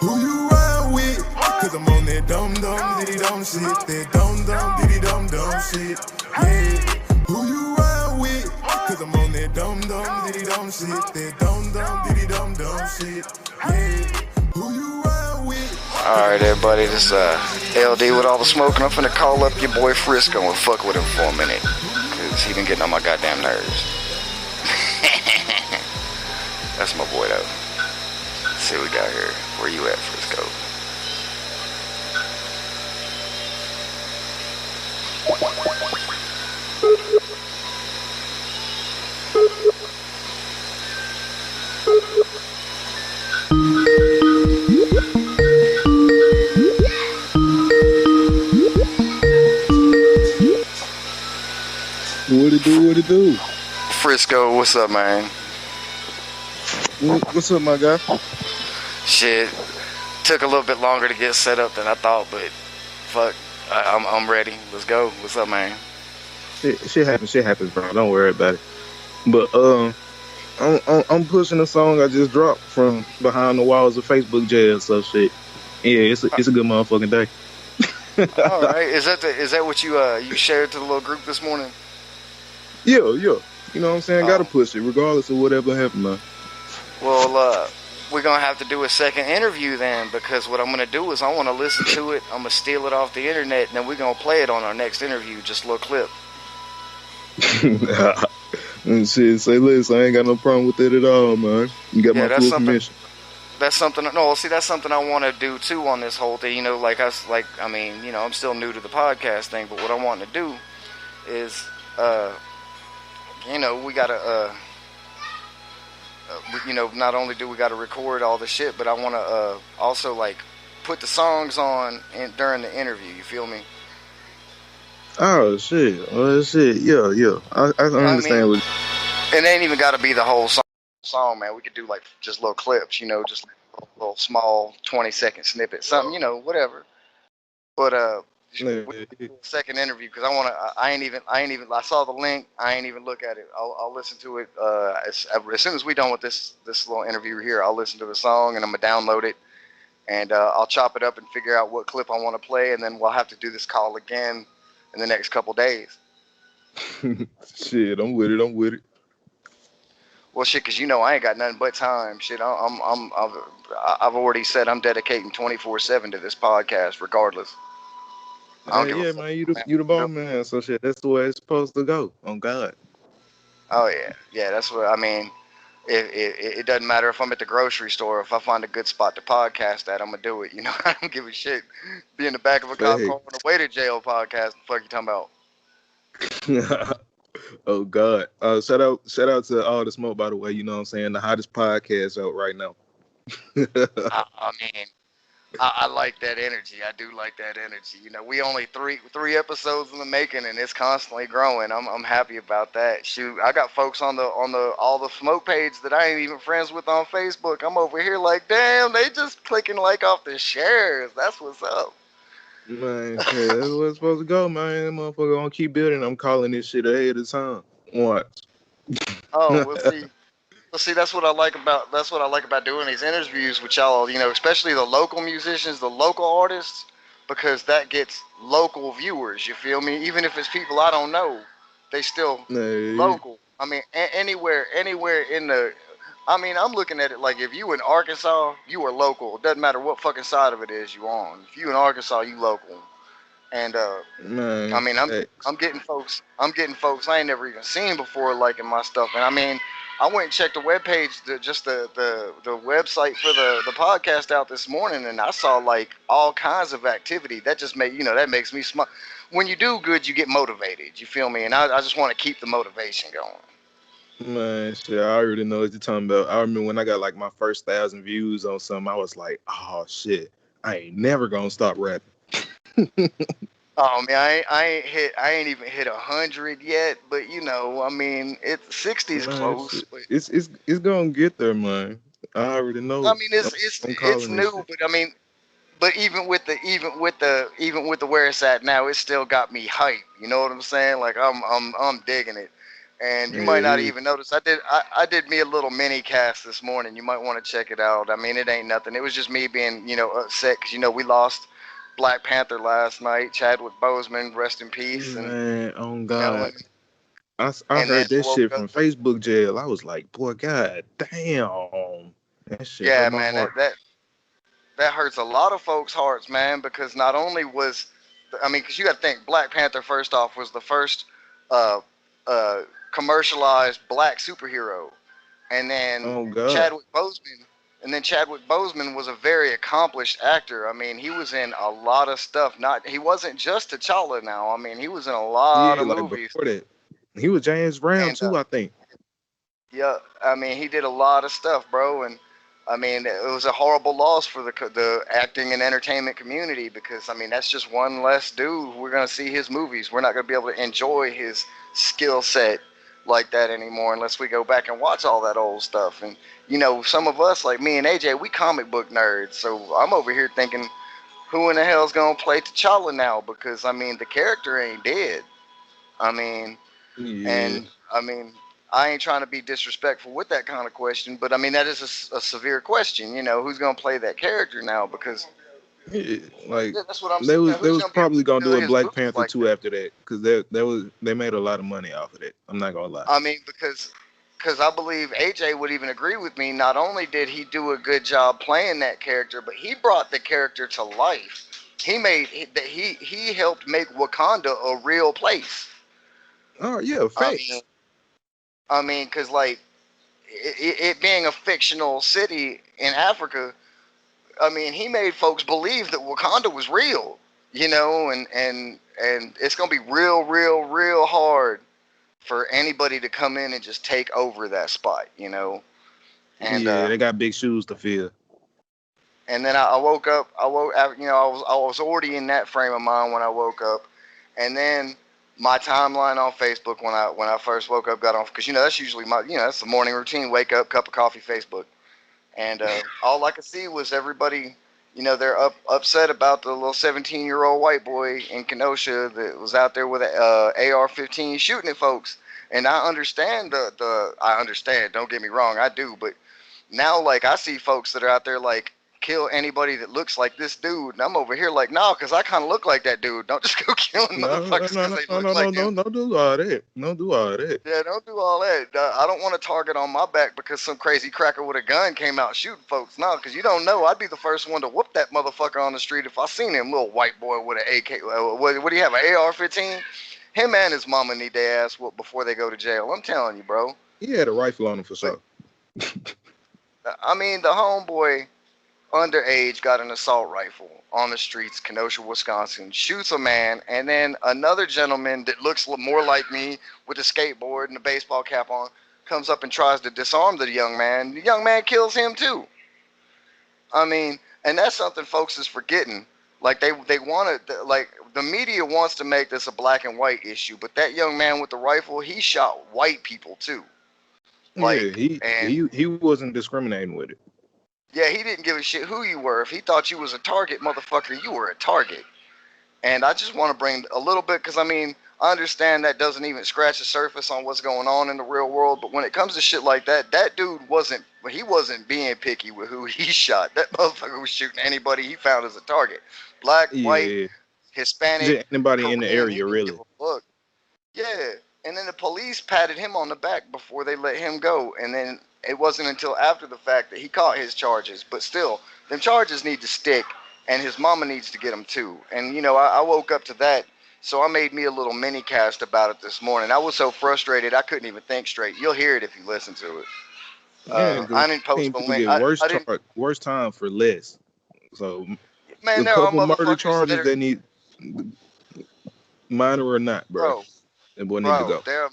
Who you ride with? Cause I'm on that dum-dum, diddy-dum shit. That dum-dum, diddy-dum-dum shit. Yeah. Who you ride with? Cause I'm on that dum-dum, diddy-dum shit. That dum-dum, diddy-dum-dum shit. Yeah. Who you ride with? Alright, everybody, this LD with all the smoke, and I'm finna call up your boy Frisco and fuck with him for a minute. Cause he been getting on my goddamn nerves. That's my boy, though. Let's see what we got here. Where you at, Frisco? What it do? Frisco, what's up, man? What's up, my guy? Shit, took a little bit longer to get set up than I thought, but fuck, I'm ready. Let's go. What's up, man? Shit happens, bro. Don't worry about it. But I'm pushing a song I just dropped from behind the walls of Facebook jail. So shit, yeah, it's a good motherfucking day. All right, is that what you shared to the little group this morning? Yeah. You know what I'm saying? Gotta push it, regardless of whatever happened, man. Well, we're gonna have to do a second interview then, because what I'm gonna do is I want to listen to it. I'm gonna steal it off the internet, and then we're gonna play it on our next interview. Just a little clip. And shit, say less. I ain't got no problem with it at all, man. You got my full permission. That's something. No, see, that's something I want to do too on this whole thing. You know, I'm still new to the podcast thing, but what I want to do is, we gotta, not only do we gotta record all the shit, but I want to also like put the songs on during the interview. You feel me? Oh shit! Oh shit! Yeah. I understand what. It ain't even got to be the whole song, man. We could do like just little clips, just little small 20-second snippets, something, whatever. But second interview, because I ain't even. I saw the link. I ain't even look at it. I'll listen to it as soon as we done with this little interview here. I'll listen to the song and I'm gonna download it, and I'll chop it up and figure out what clip I want to play, and then we'll have to do this call again in the next couple days. Shit, I'm with it. Well, shit, because I ain't got nothing but time. Shit, I've already said I'm dedicating 24/7 to this podcast, regardless. Yeah, man, you the ball man. So shit, that's the way it's supposed to go. On God. Oh yeah. That's what I mean. It doesn't matter if I'm at the grocery store. If I find a good spot to podcast at, I'm gonna do it. I don't give a shit. Be in the back of a cop car on the way to jail podcast. The fuck you talking about? Oh God! Shout out to All the Smoke, by the way. You know what I'm saying? The hottest podcast out right now. I mean, I like that energy. I do like that energy. We only three episodes in the making, and it's constantly growing. I'm happy about that. Shoot, I got folks on the all the smoke page that I ain't even friends with on Facebook. I'm over here like, damn, they just clicking like off the shares. That's what's up. Man, yeah, that's what it's supposed to go, man. That motherfucker gonna keep building. I'm calling this shit ahead of time. Watch. Oh, we'll see. That's what I like about doing these interviews with y'all. Especially the local musicians, the local artists, because that gets local viewers. You feel me? Even if it's people I don't know, they still local. I mean, anywhere in the. I mean, I'm looking at it like if you in Arkansas, you are local. It doesn't matter what fucking side of it is you on. If you in Arkansas, you local. And man, I mean, I'm getting folks I ain't never even seen before liking my stuff. And I mean, I went and checked the webpage, the website for the podcast out this morning, and I saw like all kinds of activity. That just that makes me smile. When you do good, you get motivated. You feel me? And I just want to keep the motivation going. Man, shit, I already know what you're talking about. I remember when I got like my first 1,000 views on something, I was like, oh shit, I ain't never gonna stop rapping. Oh man, I ain't even hit 100 yet, but I mean, it's 60's close. But it's gonna get there, man. I already know. I mean, it's new, but I mean, but even with the where it's at now, it still got me hyped. You know what I'm saying? Like I'm digging it, And you might not Yeah, even notice. I did me a little mini cast this morning. You might want to check it out. I mean, it ain't nothing. It was just me being, upset because we lost Black Panther last night. Chadwick Boseman, rest in peace. And man, oh you know, God. and, I and then heard I that woke shit up. from Facebook jail. I was like, boy, God damn. That shit hurt Yeah, my man, heart. that hurts a lot of folks' hearts, man. Because not only was, I mean, because you got to think, Black Panther first off was the first uh, uh, commercialized black superhero. And then Oh God. Chadwick Boseman, Chadwick Boseman was a very accomplished actor. I mean, he was in a lot of stuff. Not he wasn't just T'Challa now. I mean, he was in a lot Yeah, of like movies. before that. He was James Brown And too, I think. yeah, I mean, he did a lot of stuff, bro. And I mean, it was a horrible loss for the acting and entertainment community because I mean, that's just one less dude. We're gonna see his movies. We're not gonna be able to enjoy his skill set like that anymore unless we go back and watch all that old stuff. And some of us, like me and AJ, we comic book nerds. So I'm over here thinking, who in the hell's gonna play T'Challa now? Because I mean, the character ain't dead. I mean, Yeah. and I mean, I ain't trying to be disrespectful with that kind of question, but I mean that is a severe question. Who's gonna play that character now? Because Yeah, like yeah, that's what I'm they saying. was they Who's was gonna be able probably gonna to do do a his Black movies Panther like 2 that? after that because they made a lot of money off of that. I'm not gonna lie. I mean, because I believe AJ would even agree with me. Not only did he do a good job playing that character, but he brought the character to life. He helped make Wakanda a real place. Oh yeah, I mean, facts. because like it being a fictional city in Africa, I mean, he made folks believe that Wakanda was real, and it's gonna be real, real, real hard for anybody to come in and just take over that spot. And Yeah, they got big shoes to fill. and then I woke up. I was already in that frame of mind when I woke up, and then my timeline on Facebook when I first woke up got on because that's usually that's the morning routine. Wake up, cup of coffee, Facebook. And all I could see was everybody, they're upset about the little 17-year-old white boy in Kenosha that was out there with a AR-15 shooting at folks. And I understand I understand. Don't get me wrong, I do. But now, like, I see folks that are out there like kill anybody that looks like this dude, and I'm over here like, no, because I kind of look like that dude. Don't just go killing No, no, motherfuckers no, because no, they no, look no, no, like no, him. don't do all that. Don't do all that. Yeah, don't do all that. I don't want a target on my back because some crazy cracker with a gun came out shooting folks. No, because you don't know. I'd be the first one to whoop that motherfucker on the street if I seen him, little white boy with an AK. What do you have, an AR-15? Him and his mama need their ass whooped before they go to jail. I'm telling you, bro. He had a rifle on him for But sure. I mean, the homeboy underage got an assault rifle on the streets, Kenosha, Wisconsin, shoots a man, and then another gentleman that looks more like me with a skateboard and a baseball cap on comes up and tries to disarm the young man. The young man kills him too. I mean, and that's something folks is forgetting. Like they want to like the media wants to make this a black and white issue, but that young man with the rifle, he shot white people too. Yeah, Like he and he he wasn't discriminating with it. yeah, he didn't give a shit who you were. If he thought you was a target, motherfucker, you were a target. And I just want to bring a little bit because I mean, I understand that doesn't even scratch the surface on what's going on in the real world. But when it comes to shit like that, that dude wasn't being picky with who he shot. That motherfucker was shooting anybody he found as a target. Black, white, Yeah, Hispanic, just anybody in the Korean, he area didn't give really. a fuck. Yeah, and then the police patted him on the back before they let him go, and then it wasn't until after the fact that he caught his charges. But still, them charges need to stick, and his mama needs to get them too. And I woke up to that, so I made me a little mini cast about it this morning. I was so frustrated I couldn't even think straight. You'll hear it if you listen to it. Yeah, because I didn't post the people link. get I didn't. worse time for less. So Man, a there are couple murder motherfuckers that charges are, that need minor or not, bro. bro. That boy need to Bro, go. there are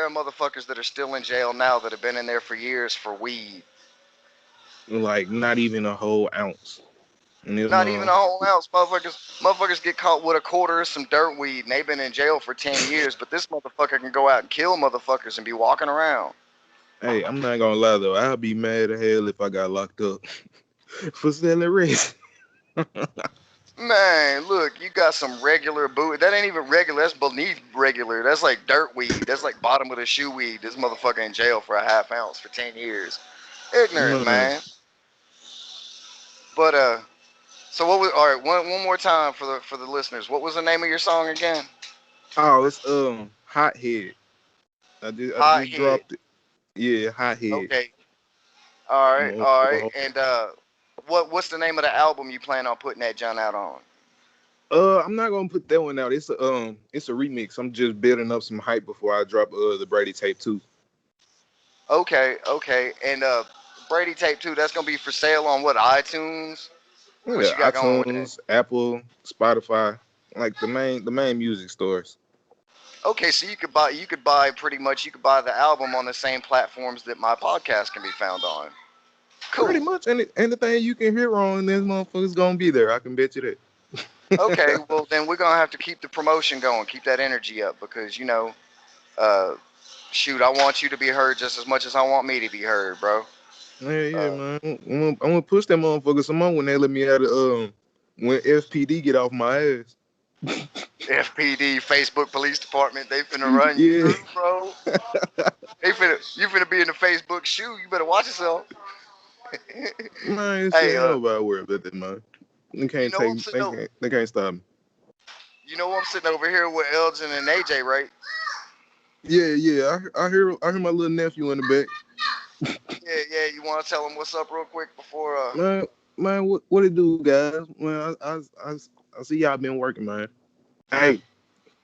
motherfuckers that are still in jail now that have been in there for years for weed. Like not even a whole ounce. And this Not even a motherfucker, whole ounce. Motherfuckers get caught with a quarter of some dirt weed and they've been in jail for 10 years, but this motherfucker can go out and kill motherfuckers and be walking around. hey, I'm not gonna lie though. I'd be mad as hell if I got locked up for selling rest. Man, look, you got some regular boot. That ain't even regular. That's beneath regular. That's like dirt weed. That's like bottom of the shoe weed. This motherfucker in jail for a half ounce for 10 years. Ignorant, Man. man. But so what was all right? One more time for the listeners. What was the name of your song again? Oh, it's Hothead. I Hot just Head. dropped it. Yeah, Hothead. Okay. All right. All right. Motherfucker. And what's the name of the album you plan on putting that John out on? I'm not gonna put that one out. It's a remix. I'm just building up some hype before I drop the Brady tape 2. Okay. Okay. And Brady Tape 2. That's gonna be for sale on what, iTunes? What Yeah, you got going with that? iTunes, Apple, Spotify, like the main music stores. Okay, so you could buy pretty much you could buy the album on the same platforms that my podcast can be found on. Pretty Cool. much anything you can hear on this motherfucker's gonna be there. I can bet you Okay, that. well then we're gonna have to keep the promotion going, keep that energy up because uh, shoot, I want you to be heard just as much as I want me to be heard, bro. Yeah, Uh, man. I'm gonna push that motherfucker some more when they let me out of when FPD get off my ass. FPD, Facebook Police Department, they finna run you Yeah. through, bro. You finna be in the Facebook shoe. You better watch yourself. Man, shit, Hey, ain't nobody worry about that, man. They you can't know I'm take sitting over, they can't stop me. I'm sitting over here with Elgin and A.J, right? Yeah. I hear my little nephew in the back. Yeah, yeah. You want to tell them what's up real quick before Man, what it do, guys? Man, I see y'all been working, man. Hey,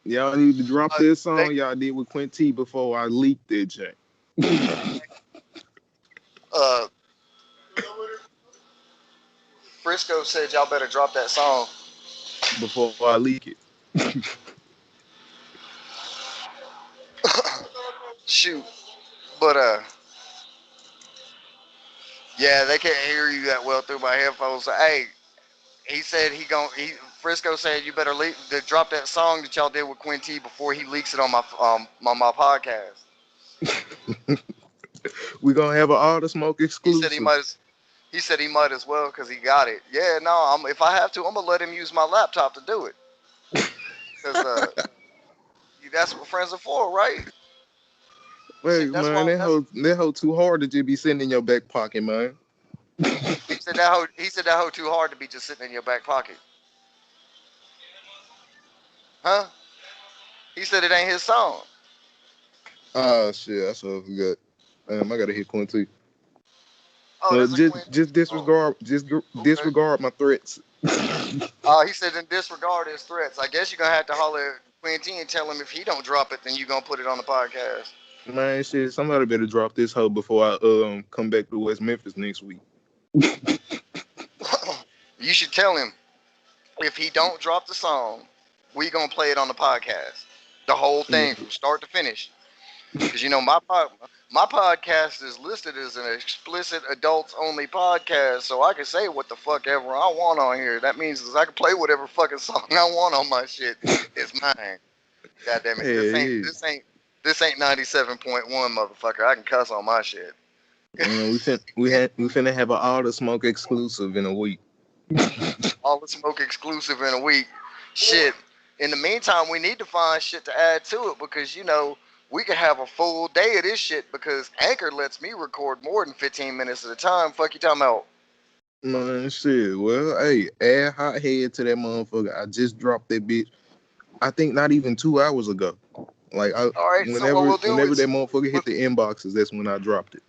y'all need to drop this they song y'all did with Quint T before I leaked it, Jack. uh Frisco said y'all better drop that song. Before I leak it. Shoot, but yeah, they can't hear you that well through my headphones. So, hey, he said Frisco said you better drop that song that y'all did with Quinty before he leaks it on my podcast. We gonna have an all the smoke He said he exclusive. might as he said he might as well because he got it. Yeah, no, if I have to, I'm gonna let him use my laptop to do it because that's what friends are for, right? Hey Shit, that's man, why. that hoe too hard to just be sitting in your back pocket, man. He said that hoe too hard to be just sitting in your back pocket, huh? He said it ain't his song. Ah shit, I so forgot. I gotta hit Quint T. Oh, Well, that's a just Quincy just song. disregard Okay. disregard my threats. He said in disregard his threats. I guess you're gonna have to holler at Quincy and tell him if he don't drop it, then you gonna put it on the podcast. Man, shit, somebody better drop this hoe before I come back to West Memphis next week. You should tell him if he don't drop the song, we gonna play it on the podcast. The whole thing from start to finish. Because my podcast is listed as an explicit adults only podcast, so I can say what the fuck ever I want on here. That means I can play whatever fucking song I want on my shit. It's mine. God damn it. Hey, yeah. This ain't 97.1, motherfucker. I can cuss on my shit. We finna have an all the smoke exclusive in a week. All the smoke exclusive in a week. Shit. In the meantime, we need to find shit to add to it because we could have a full day of this shit because Anchor lets me record more than 15 minutes at a time. Fuck you talking about? Man, shit. Well, hey, add hot head to that motherfucker. I just dropped that bitch. I think not even 2 hours ago. Like All right. So what we'll do whenever is that motherfucker hit the inboxes, that's when I dropped it.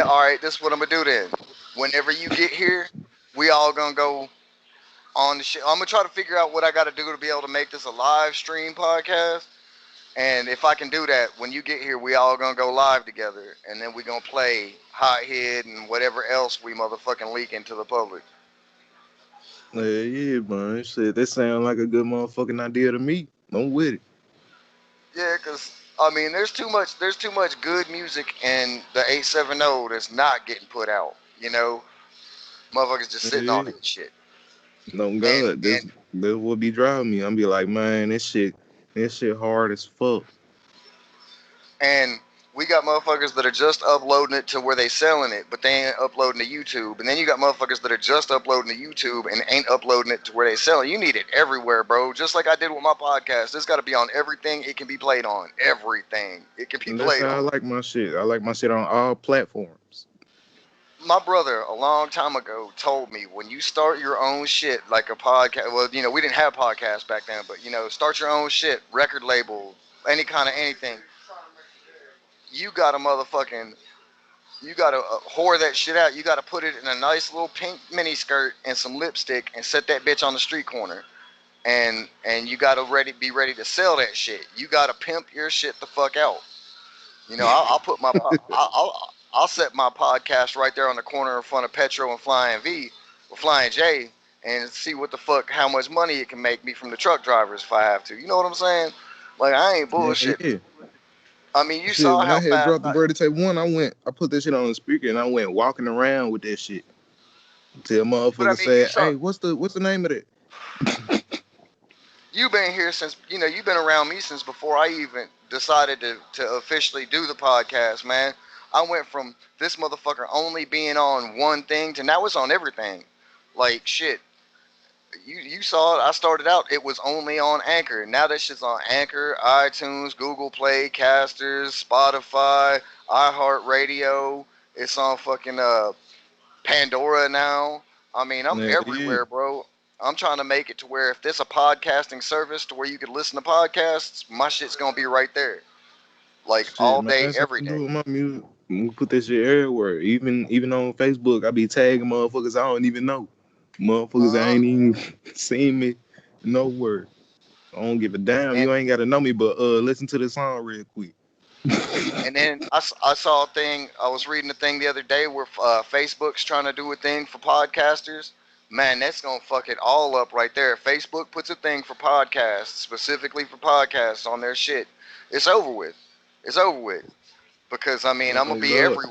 all right. This is what I'm gonna do then. Whenever you get here, we all gonna go on the shit. I'm gonna try to figure out what I got to do to be able to make this a live stream podcast. And if I can do that, when you get here, we all gonna go live together, and then we gonna play Hot Head and whatever else we motherfucking leak into the public. Yeah, man. Shit, that sound like a good motherfucking idea to me. I'm with it. Yeah, cause I mean, there's too much good music in the 870 that's not getting put out. Motherfuckers just sitting on Yeah, that shit. no And God, this will be driving me. I'm be like, man, this shit hard as fuck. and we got motherfuckers that are just uploading it to where they selling it, but they ain't uploading to YouTube. And then you got motherfuckers that are just uploading to YouTube and ain't uploading it to where they selling. You need it everywhere, bro. Just like I did with my podcast. It's got to be on everything it can be played on. Everything it can be And that's played how I on. like my shit. I like my shit on all platforms. My brother a long time ago told me when you start your own shit like a podcast, well, we didn't have podcasts back then, but start your own shit, record label, any kind of anything. You got to motherfucking, you got to whore that shit out. You got to put it in a nice little pink mini skirt and some lipstick and set that bitch on the street corner. And you got to be ready to sell that shit. You got to pimp your shit the fuck out. I'll put my I'll set my podcast right there on the corner in front of Petro and Flying V or Flying J and see what the fuck how much money it can make me from the truck drivers if I have to. You know what I'm saying? Like I ain't Yeah, bullshit. yeah. I mean, you Shit, saw when I how had fast dropped the Brady Tape 1, I put that shit on the speaker and I went walking around with that shit. Till but I motherfucker mean, you said, saw "Hey, what's the name of that?" you've been here since you've been around me since before I even decided to officially do the podcast, man. I went from this motherfucker only being on one thing to now it's on everything. Like shit. You saw it. I started out. It was only on Anchor. Now that shit's on Anchor, iTunes, Google Play, Casters, Spotify, iHeartRadio. It's on fucking Pandora now. I mean, I'm Yeah, yeah. everywhere, bro. I'm trying to make it to where if there's a podcasting service to where you could listen to podcasts, my shit's gonna be right there, like Shit, all man, day, that's how every I day. do with my music. We put that shit everywhere. Even on Facebook, I be tagging motherfuckers I don't even know. Motherfuckers that Uh-huh. ain't even seen me nowhere. I don't give a damn. And You ain't gotta know me, but listen to the song real quick. And then I saw a thing. I was reading a thing the other day where Facebook's trying to do a thing for podcasters. Man, that's gonna fuck it all up right there. Facebook puts a thing for podcasts, specifically for podcasts, on their shit. It's over with. It's over with. Because I mean, I'm Oh gonna be Lord. every.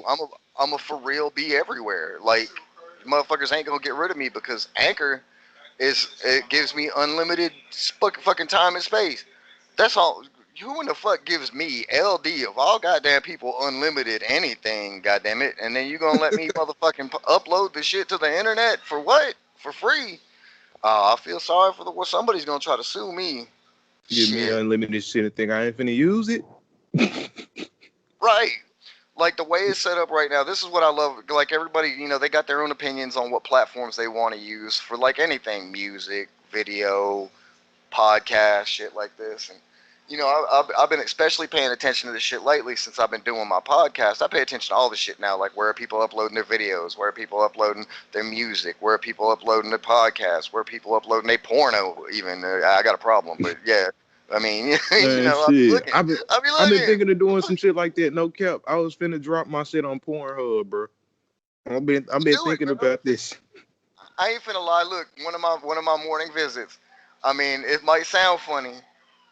I'm a for real be everywhere. Like motherfuckers ain't gonna get rid of me because Anchor it gives me unlimited fucking time and space. That's all. Who in the fuck gives me LD of all goddamn people unlimited anything? Goddamn it! And then you gonna let me motherfucking upload the shit to the internet for what? For free? Oh, I feel sorry for the. Well, somebody's gonna try to sue me. Give me Shit. unlimited shit and think I ain't finna use it. Right. Like the way it's set up right now, this is what I love. Like everybody, they got their own opinions on what platforms they want to use for like anything, music, video, podcast, shit like this. And I've been especially paying attention to this shit lately since I've been doing my podcast. I pay attention to all the shit now, like where are people uploading their videos, where are people uploading their music, where are people uploading their podcasts, where are people uploading their porno. Even I got a problem, but yeah, I mean, Man, I'll be shit. looking, I've been I'll be I've been looking. thinking of doing some shit like that. No cap. I was finna drop my shit on Pornhub, bro. I've been Do it, thinking bro. about this. I ain't finna lie. Look, one of my morning visits. I mean, it might sound funny,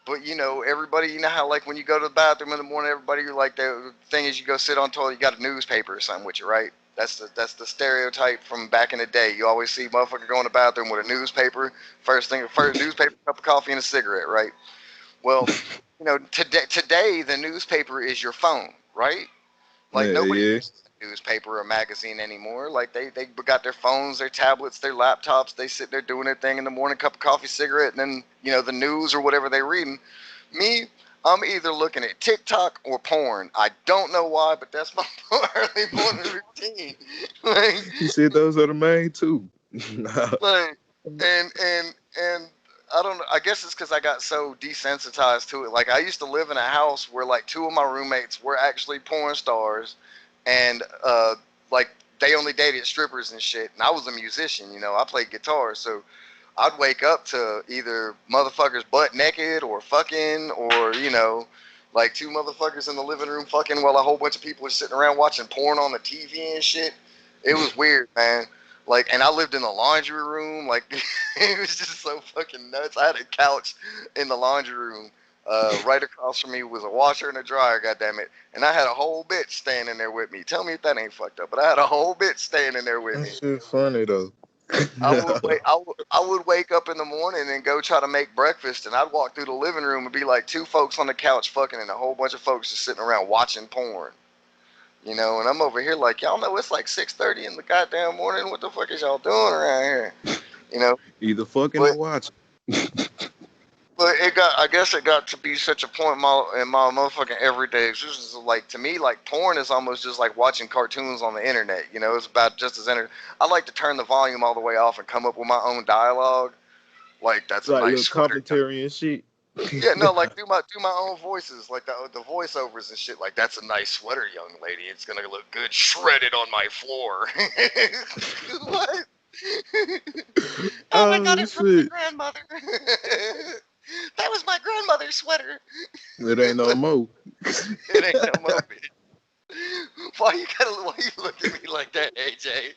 but everybody, how like when you go to the bathroom in the morning, everybody like the thing is you go sit on the toilet, you got a newspaper or something with you, right? That's the stereotype from back in the day. You always see motherfucker go in the bathroom with a newspaper, first newspaper, cup of coffee, and a cigarette, right? Well, today the newspaper is your phone, right? Like Yeah, nobody yeah. reads a newspaper or magazine anymore. Like they got their phones, their tablets, their laptops. They sit there doing their thing in the morning, cup of coffee, cigarette, and then the news or whatever they're reading. Me, I'm either looking at TikTok or porn. I don't know why, but that's my early morning routine. like, He said those are the main two. like, and I don't know. I guess it's because I got so desensitized to it. Like I used to live in a house where like two of my roommates were actually porn stars, and like they only dated strippers and shit. And I was a musician. I played guitar, so I'd wake up to either motherfuckers butt naked or fucking, or like two motherfuckers in the living room fucking while a whole bunch of people are sitting around watching porn on the TV and shit. It was weird, man. Like, and I lived in the laundry room. Like, it was just so fucking nuts. I had a couch in the laundry room. Right across from me was a washer and a dryer, goddamn it. And I had a whole bitch standing there with me. Tell me if that ain't fucked up, but I had a whole bitch standing there with That me. shit funny though. I would wake up in the morning and go try to make breakfast, and I'd walk through the living room and be like two folks on the couch fucking, and a whole bunch of folks just sitting around watching porn. You know, and I'm over here like, y'all know it's like 6:30 in the goddamn morning. What the fuck is y'all doing around here? You know, Either fucking but or watching. I guess it got to be such a point in my motherfucking everyday existence. Like to me, like porn is almost just like watching cartoons on the internet. You know, it's about just as I like to turn the volume all the way off and come up with my own dialogue. Like that's a Like nice little sweater. commentary and shit. Yeah, no, like do my own voices, like the voiceovers and shit. Like that's a nice sweater, young lady. It's gonna look good shredded on my floor. What? Oh my god, Oh it's from my shit. grandmother. That was my grandmother's sweater. It ain't no more. It ain't no more, bitch. Why you look at me like that, AJ?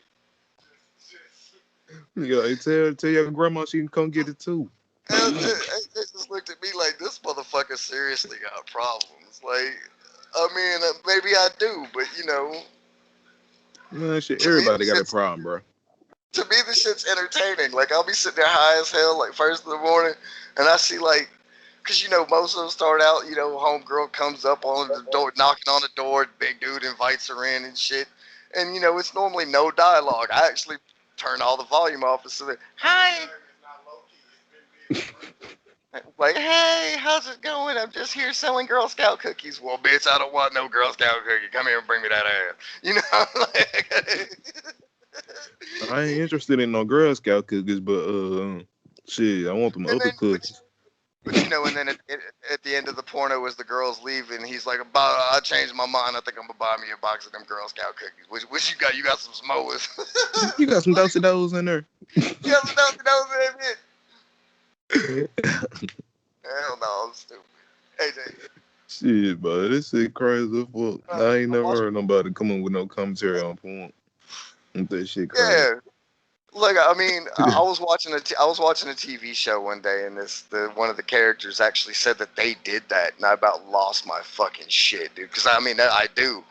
Yeah, tell your grandma she can come get it too. AJ just looked at me like this motherfucker seriously got problems. Like, I mean, maybe I do, but you know, Man, shit, to me, everybody got a problem, bro. the shit's entertaining. Like, I'll be sitting there high as hell, like first in the morning, and I see like, cause you know most of them start out, you know, homegirl comes up on the door, knocking on the door, big dude invites her in and shit, and you know it's normally no dialogue. I actually turn all the volume off and say, "Hi." Like, hey, how's it going? I'm just here selling Girl Scout cookies. Well, bitch, I don't want no Girl Scout cookie. Come here and bring me that ass. You know, like, I ain't interested in no Girl Scout cookies, but shit, I want them and other then, cookies. but you know, and then at the end of the porno, as the girl's leaving, he's like, "About, I changed my mind. I think I'm gonna buy me a box of them Girl Scout cookies. Which you got? You got some s'mores? You got some dos in there. You got some those in that bitch? Hell no, I'm stupid. AJ, Shit, but this shit crazy as fuck. I ain't I'm never watching. heard nobody come up with no commentary on porn. That shit crazy. Yeah. Look, I mean, I was watching I was watching a TV show one day, and one of the characters actually said that they did that, and I about lost my fucking shit, dude. Because I mean, I do.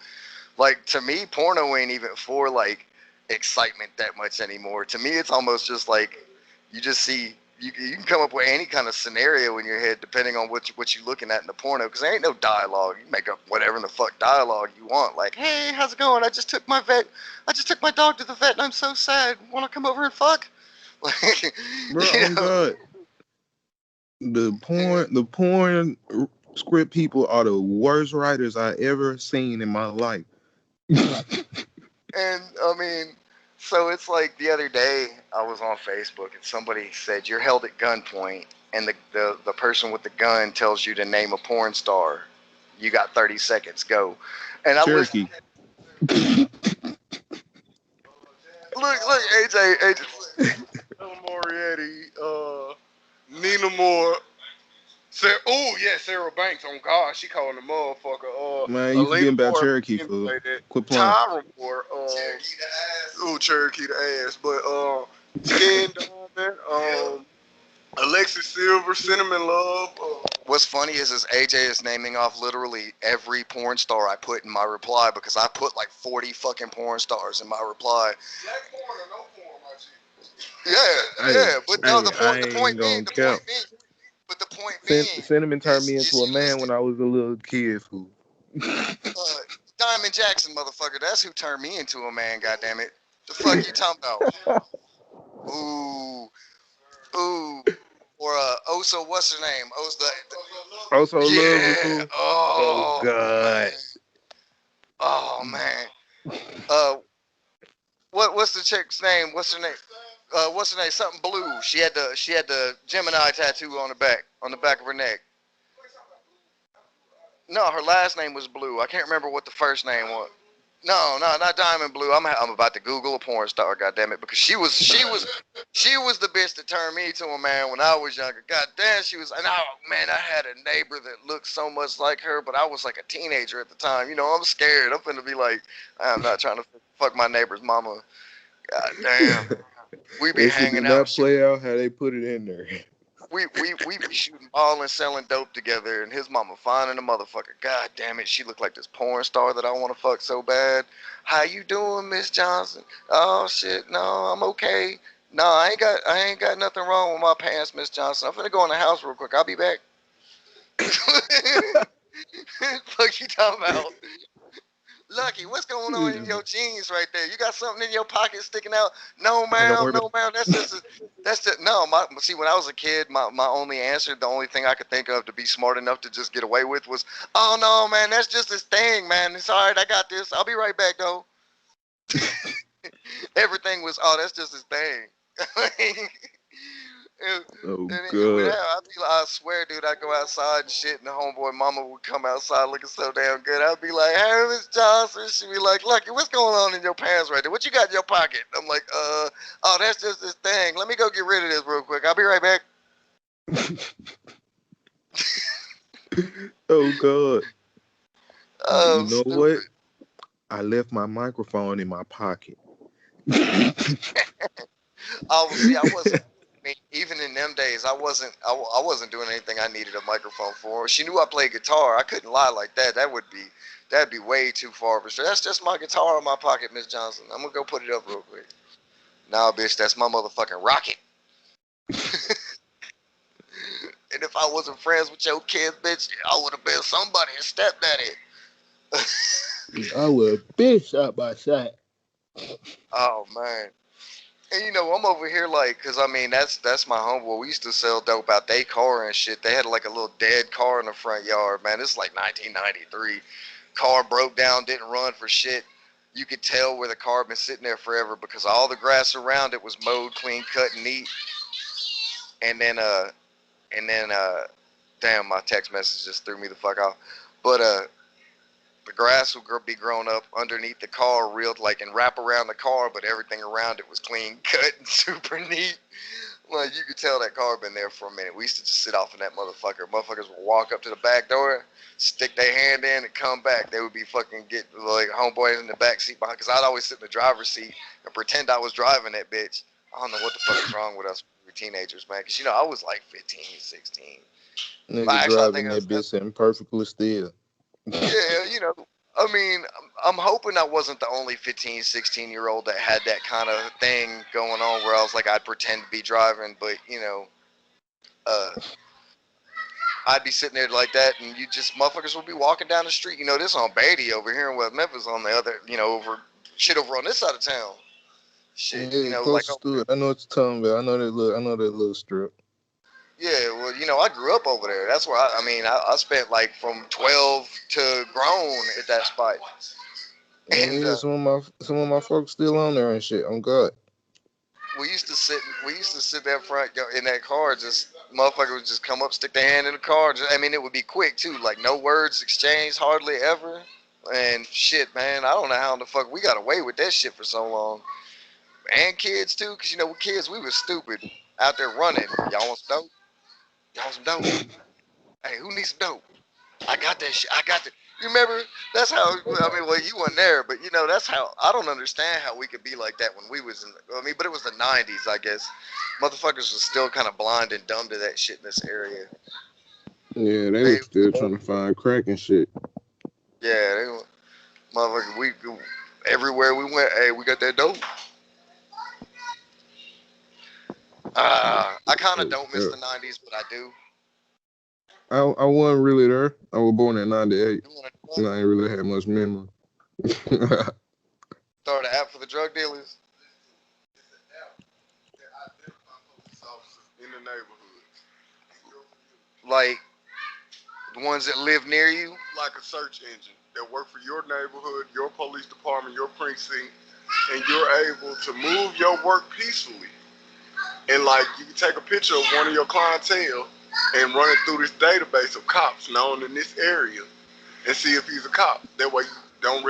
Like to me, porno ain't even for like excitement that much anymore. To me, it's almost just like you just see you can come up with any kind of scenario in your head depending on what you looking at in the porno. Because there ain't no dialogue. You make up whatever in the fuck dialogue you want. Like, hey, how's it going? I just took my dog to the vet, and I'm so sad. Want to come over and fuck? Like, Bro, you oh know. God. The porn script people are the worst writers I ever seen in my life. And I mean, so it's like the other day I was on Facebook and somebody said you're held at gunpoint, and the person with the gun tells you to name a porn star. You got 30 seconds. Go. And I listened. Cherokee. Look, AJ, Ella Moriarty, Nina Moore. Oh yeah, Sarah Banks. On God, she calling the motherfucker. Man, you Elena forgetting about Moore. Cherokee, fool. Like that. Quit playing. Tyra Moore. Cherokee the ass. Ooh, Cherokee the ass. But Skin Diamond. Alexis Silver, Cinnamon Love. What's funny is AJ is naming off literally every porn star I put in my reply because I put like 40 fucking porn stars in my reply. Black porn or no porn, my G. Yeah, but no, I ain't gonna count. the point being, Cinnamon turned me is into a you man listed when I was a little kid, fool. Diamond Jackson, motherfucker. That's who turned me into a man. Goddamn it. The fuck you talking about? Ooh. Or Oso, what's her name? Also lovely, Yeah. fool. Oh Oh God. man. Oh man. Uh, what's the chick's name? What's her name? What's her name? Something blue. She had the Gemini tattoo on the back of her neck. No, her last name was Blue. I can't remember what the first name was. No, not Diamond Blue. I'm about to Google a porn star. God damn it, because she was the bitch that turned me to a man when I was younger. God damn, she was. And man, I had a neighbor that looked so much like her, but I was like a teenager at the time. You know, I'm scared. I'm finna be like, I'm not trying to fuck my neighbor's mama. God damn, we be That shit did hanging out. not play out how they put it in there. We be shooting ball and selling dope together, and his mama finding a motherfucker. God damn it, she looked like this porn star that I want to fuck so bad. How you doing, Miss Johnson? Oh shit, no, I'm okay. No, I ain't got nothing wrong with my pants, Miss Johnson. I'm finna go in the house real quick. I'll be back. Fuck you talking about? Lucky, what's going on in your jeans right there? You got something in your pocket sticking out? No, Don't ma'am. worry about No, ma'am. That's just no. See, when I was a kid, my only answer, the only thing I could think of to be smart enough to just get away with was, "Oh no, man, that's just this thing, man. It's all right. I got this. I'll be right back, though." Everything was, "Oh, that's just his thing." Oh Then it would God. have. I swear, dude, I'd go outside and shit, and the homeboy mama would come outside looking so damn good. I'd be like, "Hey, Miss Johnson." She'd be like, "Lucky, what's going on in your pants right there? What you got in your pocket?" I'm like, oh, that's just this thing. Let me go get rid of this real quick. I'll be right back." Oh God. You Oh, know what? stupid. I left my microphone in my pocket. Oh, see, I wasn't. I mean, even in them days, I wasn't. I wasn't doing anything I needed a microphone for. She knew I played guitar. I couldn't lie like that. That'd be way too far of a stretch. That's just my guitar in my pocket, Miss Johnson. I'm gonna go put it up real quick. Nah, bitch, that's my motherfucking rocket. And if I wasn't friends with your kids, bitch, I would have been somebody and stepped at it. I would have been shot by shot. Oh man. And I'm over here like, cause I mean that's my homeboy. We used to sell dope out they car and shit. They had like a little dead car in the front yard, man. This is like 1993. Car broke down, didn't run for shit. You could tell where the car had been sitting there forever because all the grass around it was mowed, clean cut, and neat. And then and then damn, my text message just threw me the fuck off. But the grass would be grown up underneath the car, real like and wrap around the car, but everything around it was clean cut and super neat. Like you could tell that car been there for a minute. We used to just sit off in that motherfucker. Motherfuckers would walk up to the back door, stick their hand in, and come back. They would be fucking get like homeboys in the back seat behind. Cause I'd always sit in the driver's seat and pretend I was driving that bitch. I don't know what the fuck is wrong with us. We were teenagers, man. Cause I was like 15, 16. Nigga Actually, I think driving that bitch sitting perfectly still. yeah, I mean, I'm hoping I wasn't the only 15, 16-year-old that had that kind of thing going on where I was like, I'd pretend to be driving, but, uh, I'd be sitting there like that, and motherfuckers would be walking down the street. This on Beatty over here in West Memphis on the other, over on this side of town. Shit, Yeah, like, closest to it. I know what you're talking about. I know that little strip. yeah, well, I grew up over there. That's where I spent like from 12 to grown at that spot. And, Yeah, some of my folks still on there and shit. On God. we used to sit there front in that car, just motherfucker would just come up, stick their hand in the car. I mean, it would be quick too, like no words exchanged hardly ever. And shit, man, I don't know how in the fuck we got away with that shit for so long. And kids too, cause with kids we was stupid out there running. Y'all want some dope? Y'all want some dope? Hey, who needs some dope? I got that shit. I got that. You remember? That's how. I mean, well, you weren't there, but that's how. I don't understand how we could be like that when we was in. I mean, but it was the '90s, I guess. Motherfuckers was still kind of blind and dumb to that shit in this area. Yeah, they They, was still trying to find crack and shit. yeah, they were, motherfuckers. We everywhere we went. Hey, we got that dope. I kind of Oh, don't miss yeah. the '90s, but I do. I wasn't really there. I was born in '98. You want And I ain't really had much memory. to start an app for the drug dealers? In the neighborhood, Like the ones that live near you? like a search engine that work for your neighborhood, your police department, your precinct, and you're able to move your work peacefully. And like you can take a picture of one of your clientele and run it through this database of cops known in this area and see if he's a cop. That way you don't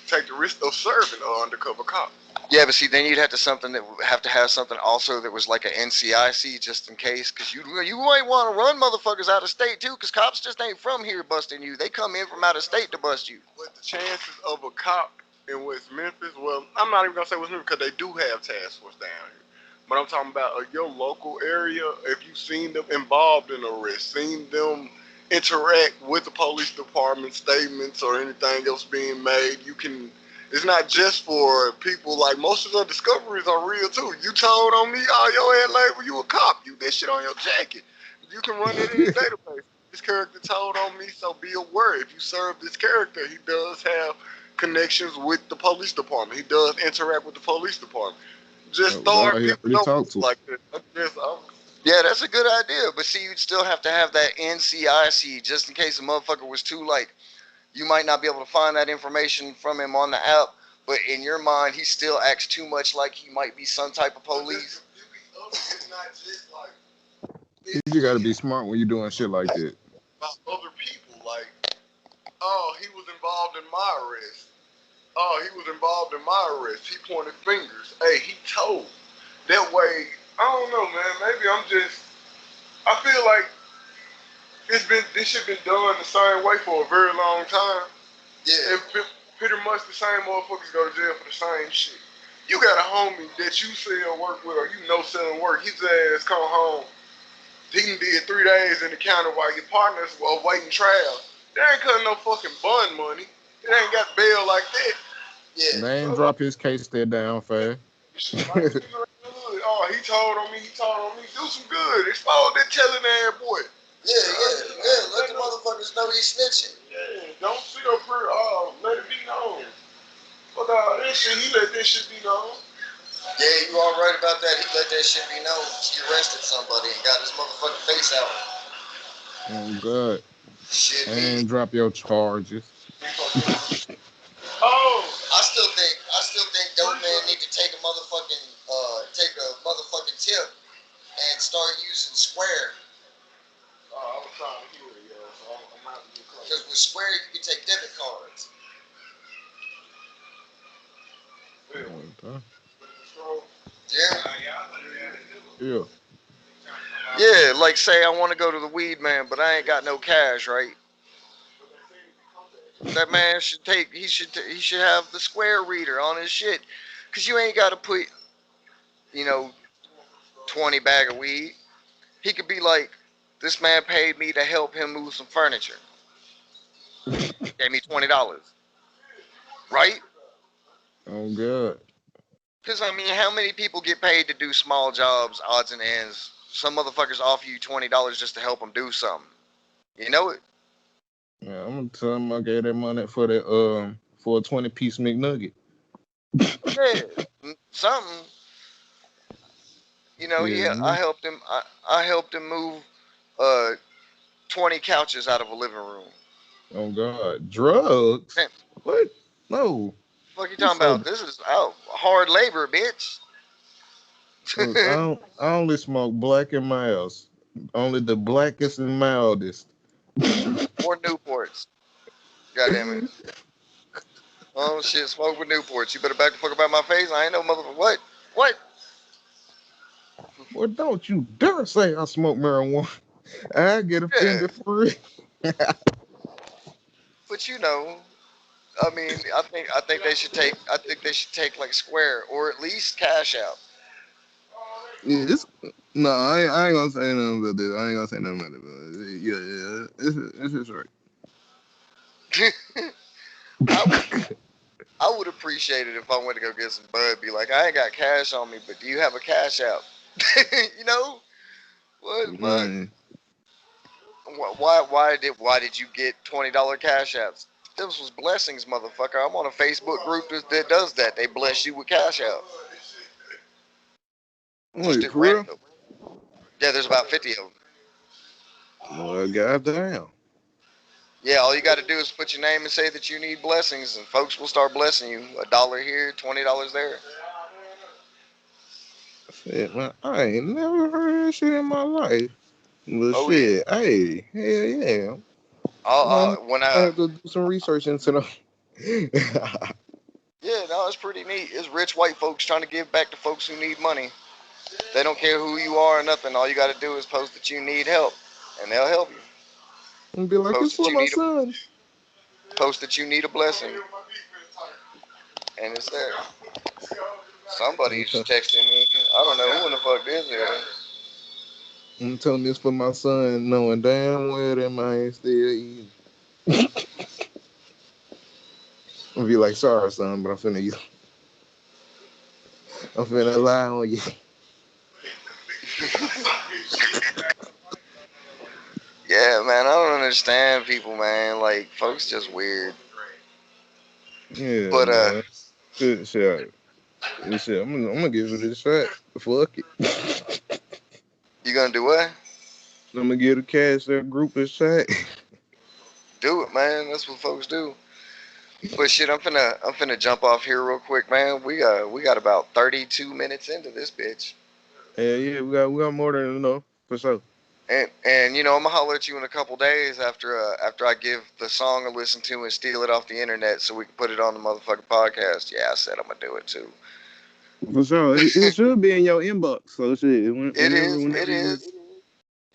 take the risk of serving an undercover cop. Yeah, but see, then you'd have to have something also that was like an NCIC just in case, because you might want to run motherfuckers out of state too, because cops just ain't from here busting you. They come in from out of state to bust you. But the chances of a cop in West Memphis, well, I'm not even gonna say West Memphis because they do have task force down here. But I'm talking about your local area. If you've seen them involved in arrest, seen them interact with the police department, statements or anything else being made, you can It's not just for people. Like, most of the discoveries are real too. You told on me, oh, your head label, you a cop. You this shit on your jacket. You can run it in your database. This character told on me, so be aware. If you serve this character, he does have connections with the police department. He does interact with the police department. Just throwing people talk to like that. Yeah, that's a good idea. But see, you'd still have to have that NCIC just in case a motherfucker was too, like, you might not be able to find that information from him on the app, but in your mind, he still acts too much like he might be some type of police. It's not just like You got to be smart when you're doing shit like that. about other people. Like, oh, he was involved in my arrest. Oh, he was involved in my arrest. He pointed fingers. Hey, he told. That way, I don't know, man. Maybe I feel like this shit been done the same way for a very long time. Yeah. And pretty much the same motherfuckers go to jail for the same shit. You got a homie that you sell work with, or you know selling work. His ass come home. He done did 3 days in the county while your partners were awaiting trial. They ain't cutting no fucking bond money. It ain't got bail like that. Yeah. They ain't drop his case there down fast. Oh, he told on me. Do some good. Expose that telling ass boy. Yeah. Let the motherfuckers know he's snitching. Yeah, don't sit up here. Let it be known. But that shit, he let that shit be known. Yeah, you all right about that. He let that shit be known. He arrested somebody and got his motherfucking face out. Oh, God. Shit. And drop your charges. Oh, I still think dope man need to take a motherfucking tip and start using Square. I was trying to hear it, yo. So I'm out to get close. Because with Square you can take debit cards. Yeah. Yeah, like say I want to go to the weed man, but I ain't got no cash, right? That man should he should have the Square reader on his shit, cause you ain't got to put 20 bag of weed. He could be like, this man paid me to help him move some furniture. Gave me $20, right? Oh, God. Because, I mean, how many people get paid to do small jobs, odds and ends? Some motherfuckers offer you $20 just to help them do something. You know it? Yeah, I'm going to tell him I gave that money for a 20-piece McNugget. Yeah, something. Yeah. I helped him. I helped him move 20 couches out of a living room. Oh, God. Drugs? Man, What? No. fuck you talking about? This is hard labor, bitch. Look, I only smoke black and milds. Only the blackest and mildest. Or Newports. God damn it. Oh shit, smoke with Newports. You better back the fuck up out my face. I ain't no motherfucker. What? What? Well, don't you dare say I smoke marijuana. I get offended for real. But I mean, I think they should take like Square or at least Cash App. Yeah, no, I ain't gonna say nothing about this. I ain't gonna say nothing about it. But it's just right. I would appreciate it if I went to go get some bud. Be like, I ain't got cash on me, but do you have a Cash App? you know what? Man. Why did you get $20 Cash Apps? This was blessings, motherfucker. I'm on a Facebook group that does that. They bless you with Cash App. Just Wait, for real? Yeah, there's about 50 of them. Well, goddamn. Yeah, all you got to do is put your name and say that you need blessings, and folks will start blessing you. $1 here, $20 there. Shit, man, I ain't never heard that shit in my life. But Oh shit, hey, hell yeah. I have to do some research into them. Yeah, no, it's pretty neat. It's rich white folks trying to give back to folks who need money. They don't care who you are or nothing. All you got to do is post that you need help, and they'll help you. And be like, it's for my son. Post that you need a blessing, and it's there. Somebody's texting me. I don't know who in the fuck this is. I'm telling this for my son, knowing damn well that man still eating. gonna be like, sorry, son, but I'm finna lie on you. Yeah, man, I don't understand people, man. Like, folks just weird. Yeah, But man. Shit. I'm gonna give it a shot. Fuck it. you gonna do what? I'm gonna give the cash that group a shot. Do it, man. That's what folks do. But shit, I'm finna jump off here real quick, man. We got about 32 minutes into this bitch. Yeah, we got more than enough for sure. And you know, I'm gonna holler at you in a couple days after I give the song a listen to and steal it off the internet so we can put it on the motherfucking podcast. Yeah, I said I'm gonna do it too. For sure. It should be in your inbox. So shit. It is. It Whenever you. is.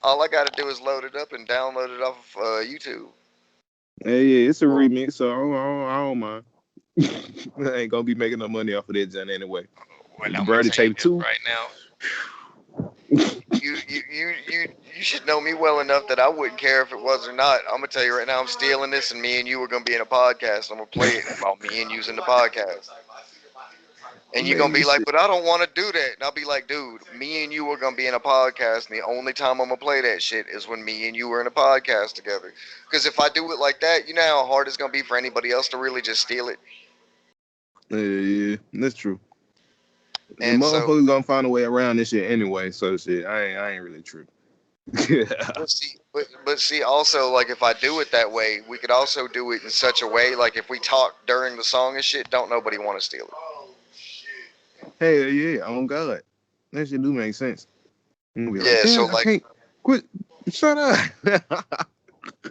All I gotta do is load it up and download it off of YouTube. Yeah, it's a remix, so I don't mind. I ain't gonna be making no money off of that John anyway. Well, The I'm gonna Brady tell you tape this too. right now. You should know me well enough that I wouldn't care if it was or not. I'm gonna tell you right now, I'm stealing this, and me and you are gonna be in a podcast. I'm gonna play it while me and you's in the podcast. And you're gonna Man, be like, shit. but I don't want to do that. And I'll be like, dude, me and you are gonna be in a podcast, and the only time I'm gonna play that shit is when me and you are in a podcast together. Because if I do it like that, you know how hard it's gonna be for anybody else to really just steal it. Yeah, that's true. The And so, motherfuckers gonna find a way around this shit anyway. So shit, I ain't really tripping. but see, also like if I do it that way, we could also do it in such a way like if we talk during the song and shit, don't nobody want to steal it. Hell yeah, on God, that shit do make sense. I'm gonna be like, Yeah, so damn, I like can't quit. Shut up.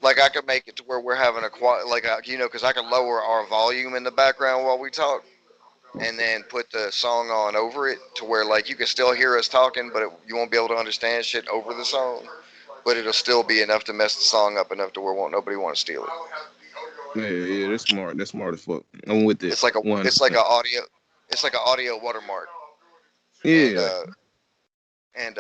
like I could make it to where we're having because I can lower our volume in the background while we talk, and then put the song on over it to where like you can still hear us talking, but you won't be able to understand shit over the song. But it'll still be enough to mess the song up enough to where won't nobody want to steal it. Yeah, that's smart. That's smart as fuck. I'm with it. It's like a it's like 100%. a audio it's like an audio watermark. And Yeah, and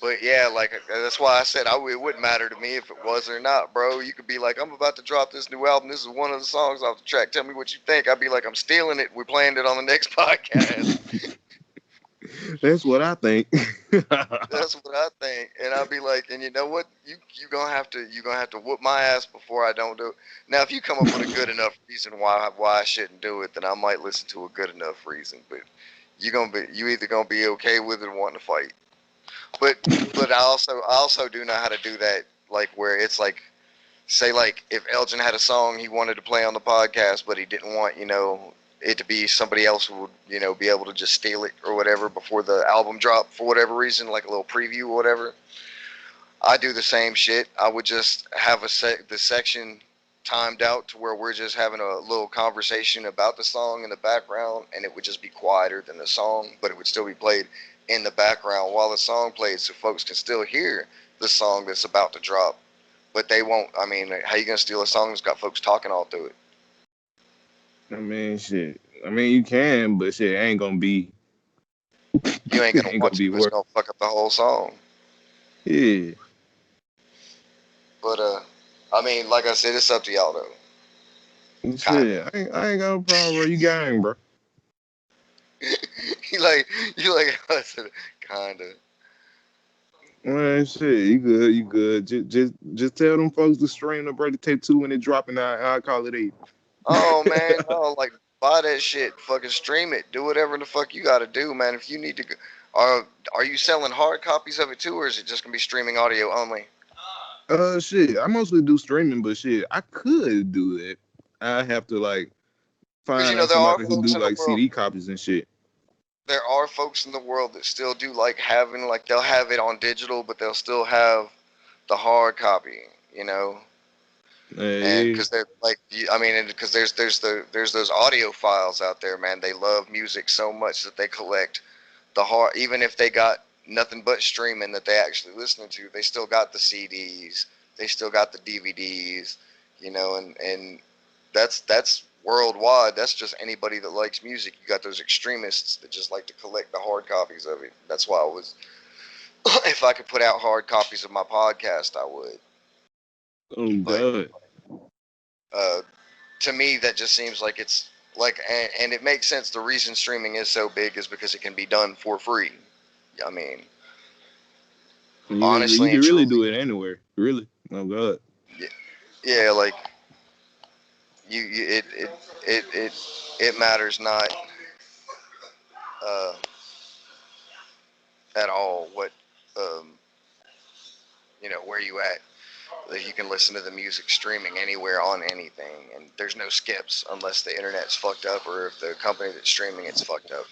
but yeah, like that's why I said it wouldn't matter to me if it was or not, bro. You could be like, I'm about to drop this new album. This is one of the songs off the track. Tell me what you think. I'd be like, I'm stealing it. We're playing it on the next podcast. that's what I think. That's what I think. And I'll be like, and you know what? You gonna have to whoop my ass before I don't do it. Now, if you come up with a good enough reason why I shouldn't do it, then I might listen to a good enough reason. But you either gonna be okay with it or wanting to fight. But I also do know how to do that, like where it's like, say like if Elgin had a song he wanted to play on the podcast, but he didn't want it to be somebody else who would be able to just steal it or whatever before the album dropped for whatever reason, like a little preview or whatever. I do the same shit. I would just have the section timed out to where we're just having a little conversation about the song in the background, and it would just be quieter than the song, but it would still be played in the background while the song plays, so folks can still hear the song that's about to drop. But they won't. I mean, how you gonna steal a song that's got folks talking all through it? I mean, shit. I mean, you can, but shit ain't gonna be. You ain't gonna Ain't want gonna to. be It's worth. gonna fuck up the whole song. Yeah. But I mean, like I said, it's up to y'all though. Kinda. Shit, I ain't got a problem, bro. You gang, bro. you like I said, kinda. Man, shit, you good, you good. Just tell them folks to stream the Brady Tape 2 when it drop, and I'll call it 8. Oh man, no, like buy that shit, fucking stream it, do whatever the fuck you gotta do, man. If you need to, are you selling hard copies of it too, or is it just gonna be streaming audio only? Shit, I mostly do streaming, but shit, I could do that. I have to like Because find there are somebody who folks do in the like world. CD copies and shit. There are folks in the world that still do like having like they'll have it on digital, but they'll still have the hard copy, and Yeah, because they're like, I mean, and because there's those audio files out there, man. They love music so much that they collect the hard, even if they got nothing but streaming that they actually listening to, they still got the CDs, they still got the DVDs, and that's worldwide. That's just anybody that likes music. You got those extremists that just like to collect the hard copies of it. That's why I was, if I could put out hard copies of my podcast, I would. oh But god. uh, to me, that just seems like it's Like, and it makes sense. The reason streaming is so big is because it can be done for free. I mean, You honestly can and really truly, do it anywhere. Really. Oh God. yeah, like it it matters not uh, at all what um, where you at. That you can listen to the music streaming anywhere on anything, and there's no skips unless the internet's fucked up or if the company that's streaming it's fucked up.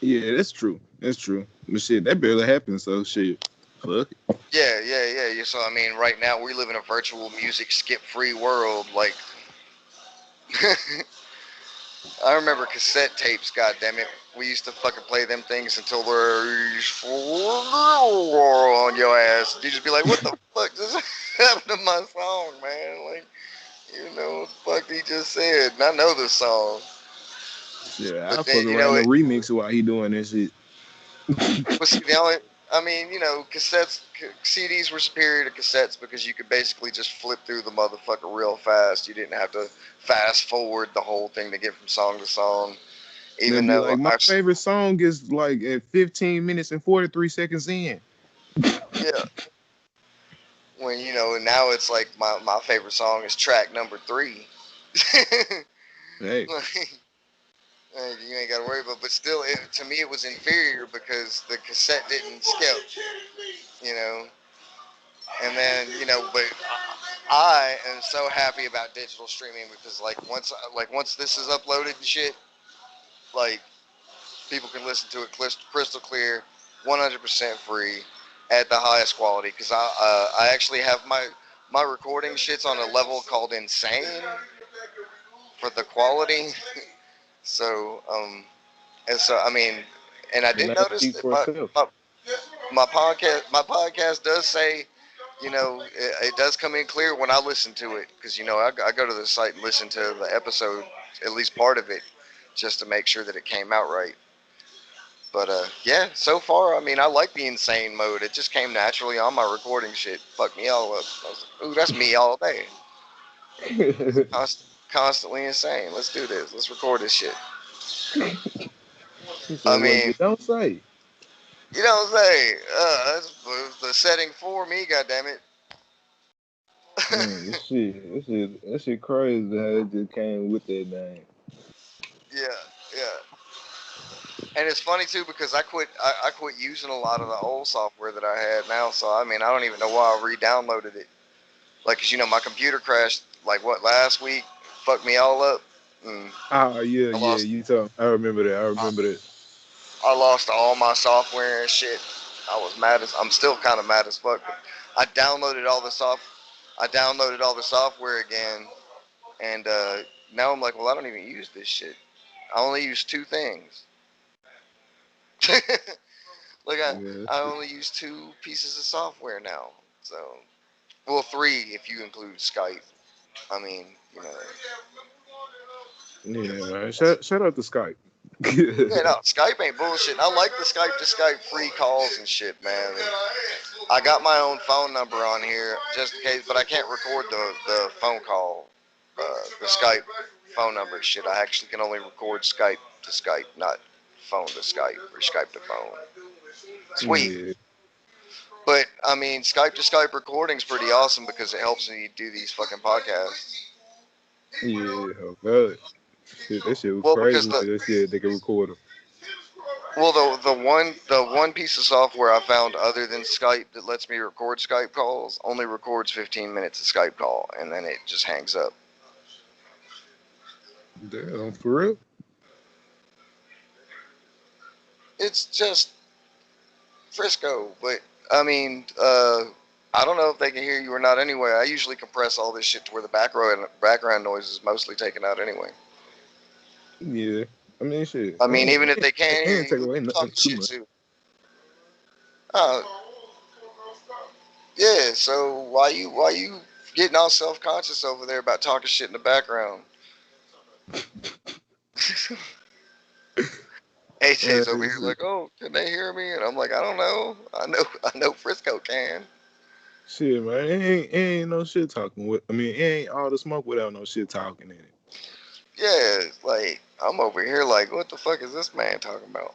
Yeah, that's true. That's true. But shit, that barely happens. So shit. Fuck it. Yeah. So I mean, right now we live in a virtual music skip-free world. Like, I remember cassette tapes. God damn it, we used to fucking play them things until they're on your ass. You just be like, "What the fuck just happened to my song, man?" Like, what the fuck he just said. And I know this song, Shit, I but fuck then around and remix it while he doing that shit. but see, the only, I mean, cassettes, CDs were superior to cassettes because you could basically just flip through the motherfucker real fast. You didn't have to fast forward the whole thing to get from song to song. They'd Even be though like, my favorite song is like at 15 minutes and 43 seconds in. yeah, when now it's like my favorite song is track number 3. Hey. Like, you ain't got to worry about, but still, to me, it was inferior because the cassette didn't skip, you know. And then, but I am so happy about digital streaming because like once this is uploaded and shit, like people can listen to it crystal clear, 100% free, at the highest quality. Because I actually have my recording shits on a level called insane for the quality. So and so I mean, and I The did name notice speaks that for itself. my podcast does say, it does come in clear when I listen to it because I go to the site and listen to the episode, at least part of it, just to make sure that it came out right. But yeah, so far I mean I like the insane mode. It just came naturally on my recording shit. Fuck me all up. I was like, ooh, that's me all day. Constantly insane. Let's do this. Let's record this shit. He I said, "What mean, you don't say." what I'm saying? That's the setting for me. God damn it. Man, that shit crazy how it just came with that name. Yeah, yeah. And it's funny too because I quit using a lot of the old software that I had now. So I mean I don't even know why I re-downloaded it. Like, 'cause my computer crashed like what last week, fucked me all up. And Ah, yeah, I yeah. lost You told. I remember that. I I, remember that. I lost all my software and shit. I was mad as I'm still kind of mad as fuck. But I downloaded all the software again, and now I'm like, well, I don't even use this shit. I only use 2 things. Like Yeah, I only use 2 pieces of software now. So, well, 3 if you include Skype. I mean, yeah, man. Shout out to Skype. yeah, no, Skype ain't bullshit. I like the Skype to Skype free calls and shit, man. And I got my own phone number on here just in case, but I can't record the phone call, the Skype phone number and shit. I actually can only record Skype to Skype, not phone to Skype or Skype to phone. Sweet. Yeah, But I mean, Skype to Skype recording's pretty awesome because it helps me do these fucking podcasts. yeah. Oh God, shit, that shit was Well, crazy. because With that shit, they can record them. the one piece of software I found other than Skype that lets me record Skype calls only records 15 minutes of Skype call and then it just hangs up. Damn, for real. It's just Frisco, but I mean, I don't know if they can hear you or not anyway. I usually compress all this shit to where the background noise is mostly taken out anyway. Yeah, I mean, shit. I mean, even if they It can't hear ain't you, take who away you nothing talking too shit much. to? Uh, yeah. So why you getting all self conscious over there about talking shit in the background? AJ's over here Shit. like, oh, can they hear me? And I'm like, I don't know. I know Frisco can. Shit, man, it ain't no shit talking with. I mean, it ain't all the smoke without no shit talking in it. Yeah, like I'm over here like, what the fuck is this man talking about?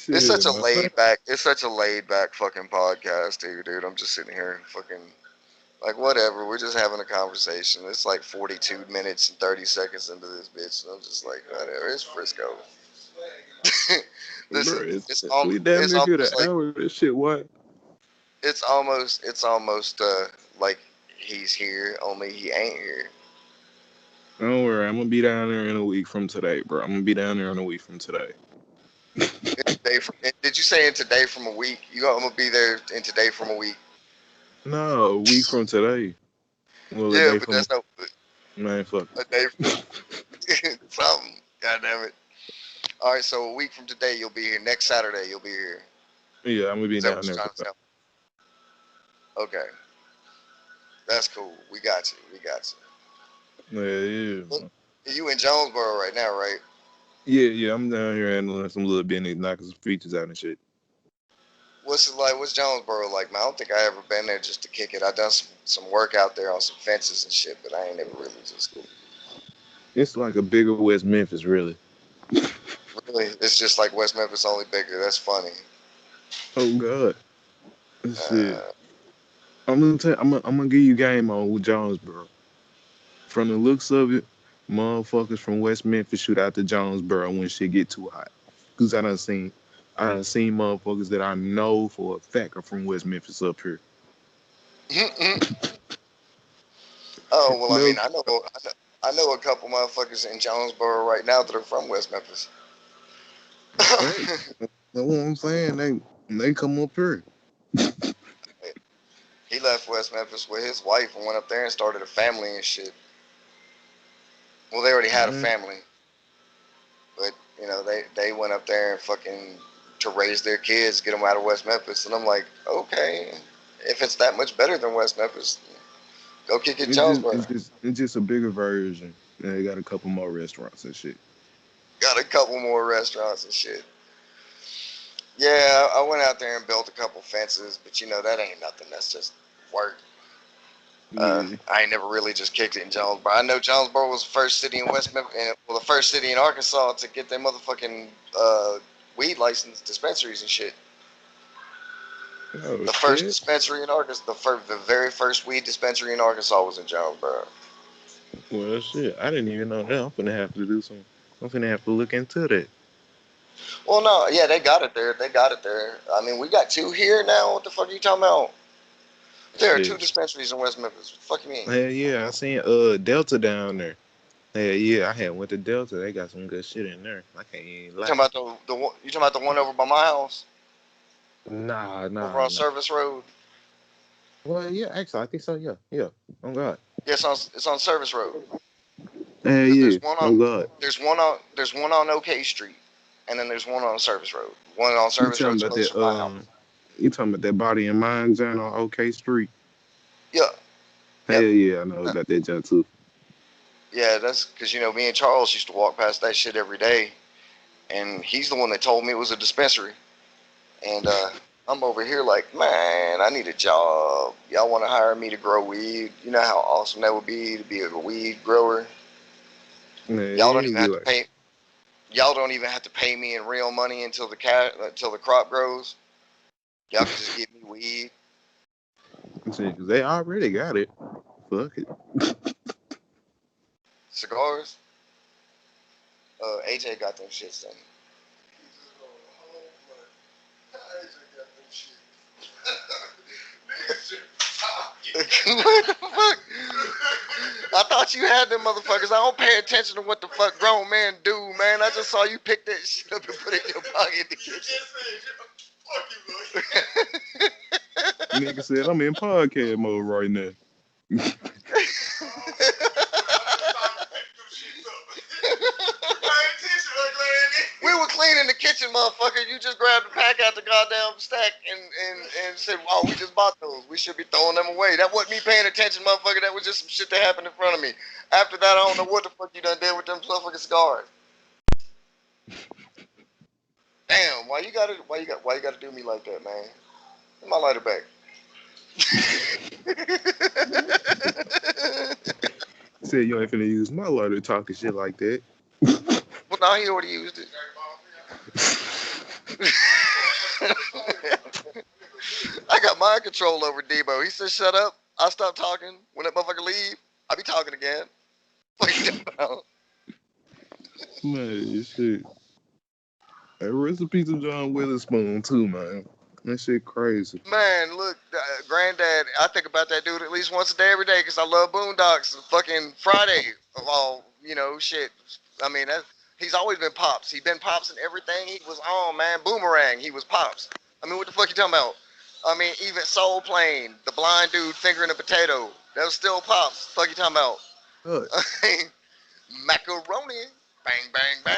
It's such Shit, a man. laid back fucking podcast, dude. I'm just sitting here fucking like whatever. We're just having a conversation. It's like 42 minutes and 30 seconds into this bitch, and I'm just like, whatever. It's Frisco. Listen, Bro, we damn it's near hit almost an like hour. This shit, what? it's almost like he's here, only he ain't here. Don't worry, I'm gonna be down there in a week from today, bro. I'm gonna be down there in a week from today. Did you say in today from a week? I'm gonna be there in today from a week. No, a week from today. Well, a Yeah, day but from that's no man, fuck. a day something. God damn it. All right, so a week from today you'll be here. Next Saturday you'll be here. Yeah, I'm gonna be Is that down what you're there. trying to tell me? Okay, that's cool. We got you. We got Yeah, yeah, you. You in Jonesboro right now, right? yeah. I'm down here handling some little business, knocking some features out and shit. What's it like? What's Jonesboro like, man? I don't think I ever been there just to kick it. I done some work out there on some fences and shit, but I ain't never really just It's like a bigger West Memphis, really. really. It's just like West Memphis, only bigger. That's funny. Oh God, shit. Uh, I'm gonna give you game on with Jonesboro. From the looks of it, motherfuckers from West Memphis shoot out to Jonesboro when shit get too hot. Cause I done seen motherfuckers that I know for a fact are from West Memphis up here. oh well, I No, mean, I know a couple motherfuckers in Jonesboro right now that are from West Memphis. hey, that's what I'm saying. They come up here. He left West Memphis with his wife and went up there and started a family and shit. Well, they already had a Man, family, but they went up there and fucking to raise their kids, get them out of West Memphis, and I'm like, okay, if it's that much better than West Memphis, go kick it, Jonesboro. it's just a bigger version. And they got a couple more restaurants and shit. Got a couple more restaurants and shit. Yeah, I went out there and built a couple fences, but that ain't nothing. That's just work. Yeah. I ain't never really just kicked it in Jonesboro. I know Jonesboro was the first city in West Memphis, well, the first city in Arkansas to get their motherfucking weed license dispensaries and shit. Oh The first shit. dispensary in Arkansas, the very first weed dispensary in Arkansas was in Jonesboro. Well shit. I didn't even know that. I'm finna have to do some. I'm finna have to look into that. Well, no, yeah, they got it there. They got it there. I mean, we got two here now. What the fuck are you talking about? There are two Shit. dispensaries in West Memphis. What the fuck you mean? Hell yeah, I seen Delta down there. Hell yeah, I had went to Delta. They got some good shit in there. I can't even You lie. talking about you talking about the one over by my house, Nah, over nah, on nah. Service Road? Well, yeah, actually, I think so. Yeah, yeah. Oh God. Yeah, it's on Service Road. Hell Because yeah. Oh God. there's one on OK Street, and then there's one on Service Road. One on You Service Road talking is about that? closer to my house. You talking about that Body and Mind joint on OK Street? Yeah, Hell yep. yeah, I know about that joint too. Yeah, that's because me and Charles used to walk past that shit every day, and he's the one that told me it was a dispensary. And I'm over here like, man, I need a job. Y'all want to hire me to grow weed? You know how awesome that would be to be a weed grower. Man, Y'all don't yeah, even be have to like, pay. Y'all don't even have to pay me in real money until the crop grows. Y'all can just give me weed. shit, 'cause they already got it. Fuck it. Cigars. AJ got them shits then. What the fuck? I thought you had them motherfuckers. I don't pay attention to what the fuck grown men do, man. I just saw you pick that shit up and put it in your pocket in the kitchen. Nigga said I'm in podcast mode right now. We were cleaning the kitchen, motherfucker. You just grabbed the pack out the goddamn stack and said, "Wow, we just bought those. We should be throwing them away." That wasn't me paying attention, motherfucker. That was just some shit that happened in front of me. After that, I don't know what the fuck you done did with them motherfucking cigars. Damn, why you gotta do me like that, man? Get my lighter back. said you ain't finna use my lighter talking shit like that. Well, no, he already used it. I got mind control over Debo. He said, "Shut up." I stop talking. When that motherfucker leave, I be talking again. What you talking about? Man, shit. Hey, recipe to John Witherspoon too, man. That shit crazy. Man, look, Granddad, I think about that dude at least once a day every day because I love Boondocks. Fucking Friday of all, shit. I mean, he's always been Pops. He been Pops in everything he was on, man. Boomerang, he was Pops. I mean, what the fuck you talking about? I mean, even Soul Plane, the blind dude fingering a potato, that was still Pops. Fuck you talking about? Good. I mean, macaroni, bang, bang, bang.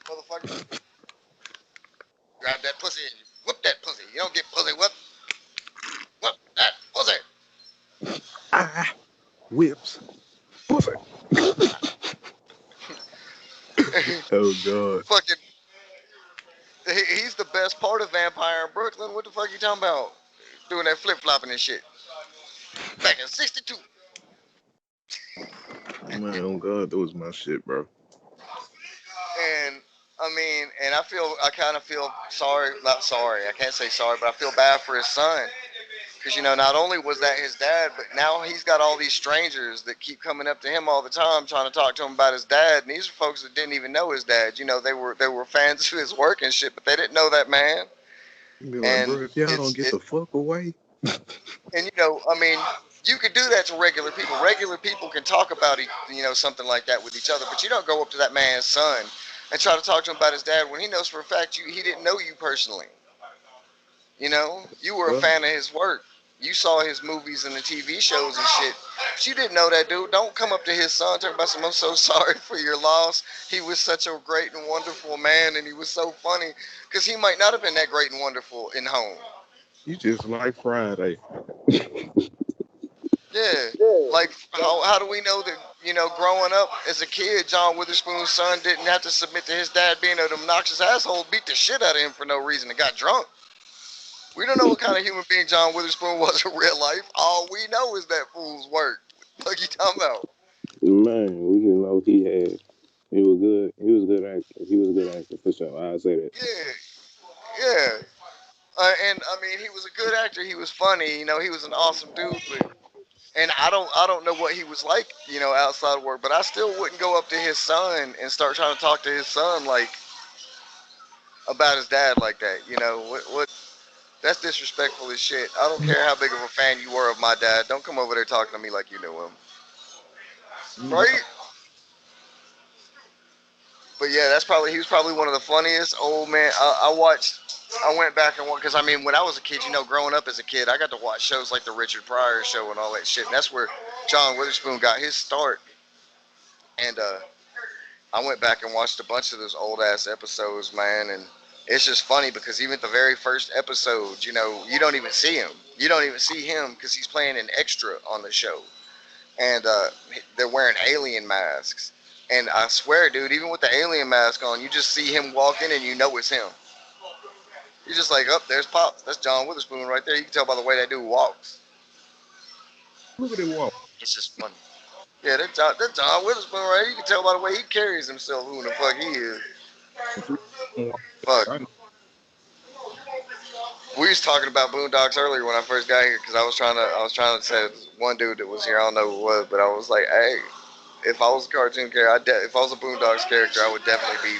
Motherfucker, grab that pussy and whip that pussy. You don't get pussy whipped. Whip that pussy. Ah, whips. Pussy. Oh God. Fucking, he's the best part of Vampire in Brooklyn. What the fuck you talking about? Doing that flip flopping and shit. Back in '62. Man, oh God, that was my shit, bro. And I mean, and I kind of feel sorry, not sorry, I can't say sorry, but I feel bad for his son. Because, not only was that his dad, but now he's got all these strangers that keep coming up to him all the time trying to talk to him about his dad. And these are folks that didn't even know his dad. They were fans of his work and shit, but they didn't know that man. You be like, And bro, if y'all don't it's get it, the fuck away. and I mean, you could do that to regular people. Regular people can talk about something like that with each other, but you don't go up to that man's son and try to talk to him about his dad when he knows for a fact he didn't know you personally. You were a Well, fan of his work. You saw his movies and the TV shows and shit. But you didn't know that dude. Don't come up to his son talking about some, "I'm so sorry for your loss. He was such a great and wonderful man and he was so funny." Because he might not have been that great and wonderful in home. you just like Friday. Yeah. Like, how do we know that, growing up as a kid, John Witherspoon's son didn't have to submit to his dad being an obnoxious asshole, beat the shit out of him for no reason and got drunk? We don't know what kind of human being John Witherspoon was in real life. All we know is that fool's work. What you talking about? Man, we didn't know he had. He was good. He was a good actor. He was a good actor for sure. I'll say that. Yeah, yeah. And I mean, he was a good actor. He was funny. He was an awesome dude. And I don't know what he was like, outside of work. But I still wouldn't go up to his son and start trying to talk to his son like about his dad like that. What? That's disrespectful as shit. I don't care how big of a fan you were of my dad. Don't come over there talking to me like you knew him, right? But yeah, he was probably one of the funniest old man. I went back and watched because I mean, when I was a kid, growing up as a kid, I got to watch shows like the Richard Pryor Show and all that shit. And that's where John Witherspoon got his start. And I went back and watched a bunch of those old ass episodes, man. And it's just funny because even the very first episode, you don't even see him. You don't even see him because he's playing an extra on the show. And they're wearing alien masks. And I swear, dude, even with the alien mask on, you just see him walk in and you know it's him. You're just like, oh, there's Pops. That's John Witherspoon right there. You can tell by the way that dude walks. Look at him walk. It's just funny. Yeah, that's John Witherspoon right there. You can tell by the way he carries himself who the fuck he is. Fuck. We was talking about Boondocks earlier when I first got here because I was trying to say one dude that was here. I don't know who it was, but I was like, hey, if I was a cartoon character, if I was a Boondocks character, I would definitely be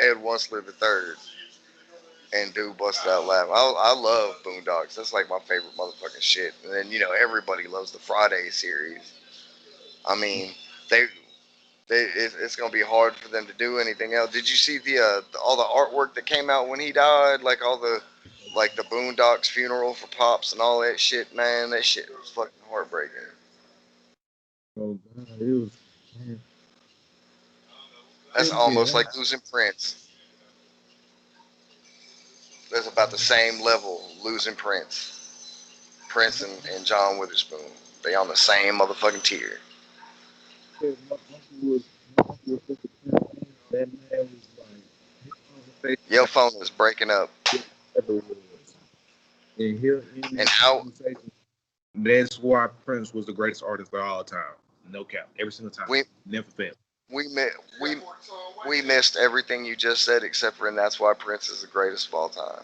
Ed Wunsler the third. And dude busted out laughing. I love Boondocks. That's like my favorite motherfucking shit. And then everybody loves the Friday series. I mean, they it's gonna be hard for them to do anything else. Did you see all the artwork that came out when he died? Like the Boondocks funeral for Pops and all that shit, man. That shit was fucking heartbreaking. Oh God, it was. That's almost like losing Prince. That's about the same level, losing Prince. Prince and John Witherspoon. They on the same motherfucking tier. That man was like, Your phone is breaking up. ever was. And here in And this how conversation, that's why Prince was the greatest artist of all time. No cap. Every single time. We Never failed. we mi- we we missed everything you just said except for, and that's why Prince is the greatest of all time.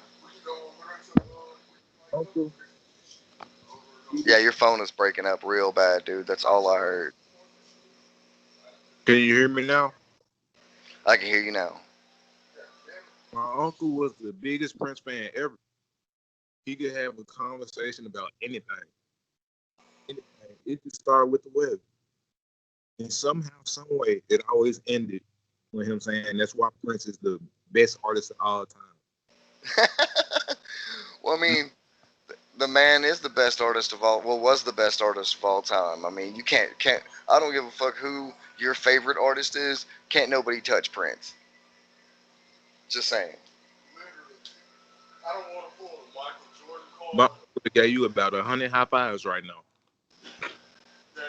Uncle, Yeah, your phone is breaking up real bad, dude. That's all I heard. can you hear me now? I can hear you now. My uncle was the biggest Prince fan ever. He could have a conversation about anything. Anything. It could start with the weather. And somehow, some way, it always ended with him saying that's why Prince is the best artist of all time. Well, I mean, the man is the best artist of all. Well, was the best artist of all time. I mean, you can't. I don't give a fuck who your favorite artist is. Can't nobody touch Prince. Just saying. I don't want to pull a Michael Jordan My card. uncle gave you about 100 high fives right now. That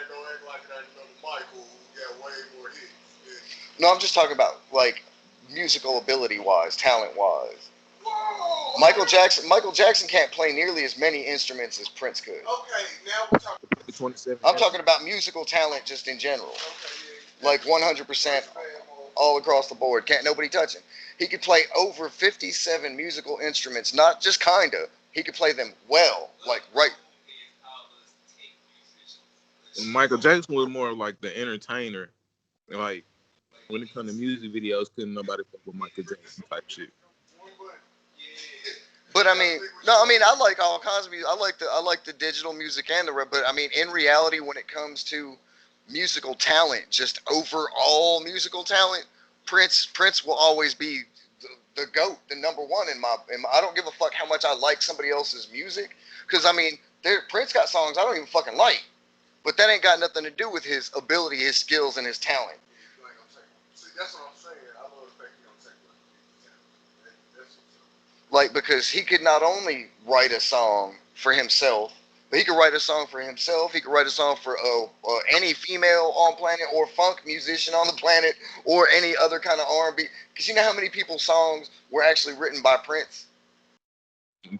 don't act like it ain't another Michael who got way more hits. No, I'm just talking about like musical ability wise, talent wise. Whoa! Michael Jackson can't play nearly as many instruments as Prince could. Okay, now we're talking. 27. I'm talking about musical talent just in general. Okay, Like 100% all across the board. Can't nobody touch him. He could play over 57 musical instruments, not just kinda. He could play them well, like right. Michael Jackson was more like the entertainer. Like, when it comes to music videos, couldn't nobody fuck with Michael Jackson type shit. But I mean, no, I mean I like all kinds of music. I like the digital music and the rap. But I mean, in reality, when it comes to musical talent, just overall musical talent, Prince will always be the goat, the number one in my. I don't give a fuck how much I like somebody else's music, because I mean, Prince got songs I don't even fucking like, but that ain't got nothing to do with his ability, his skills, and his talent. see, that's what I'm saying. I love the fact you don't take that's Like, because he could not only write a song for himself, but he could write a song for himself. He could write a song for any female on planet or funk musician on the planet or any other kind of R&B. Because you know how many people's songs were actually written by Prince?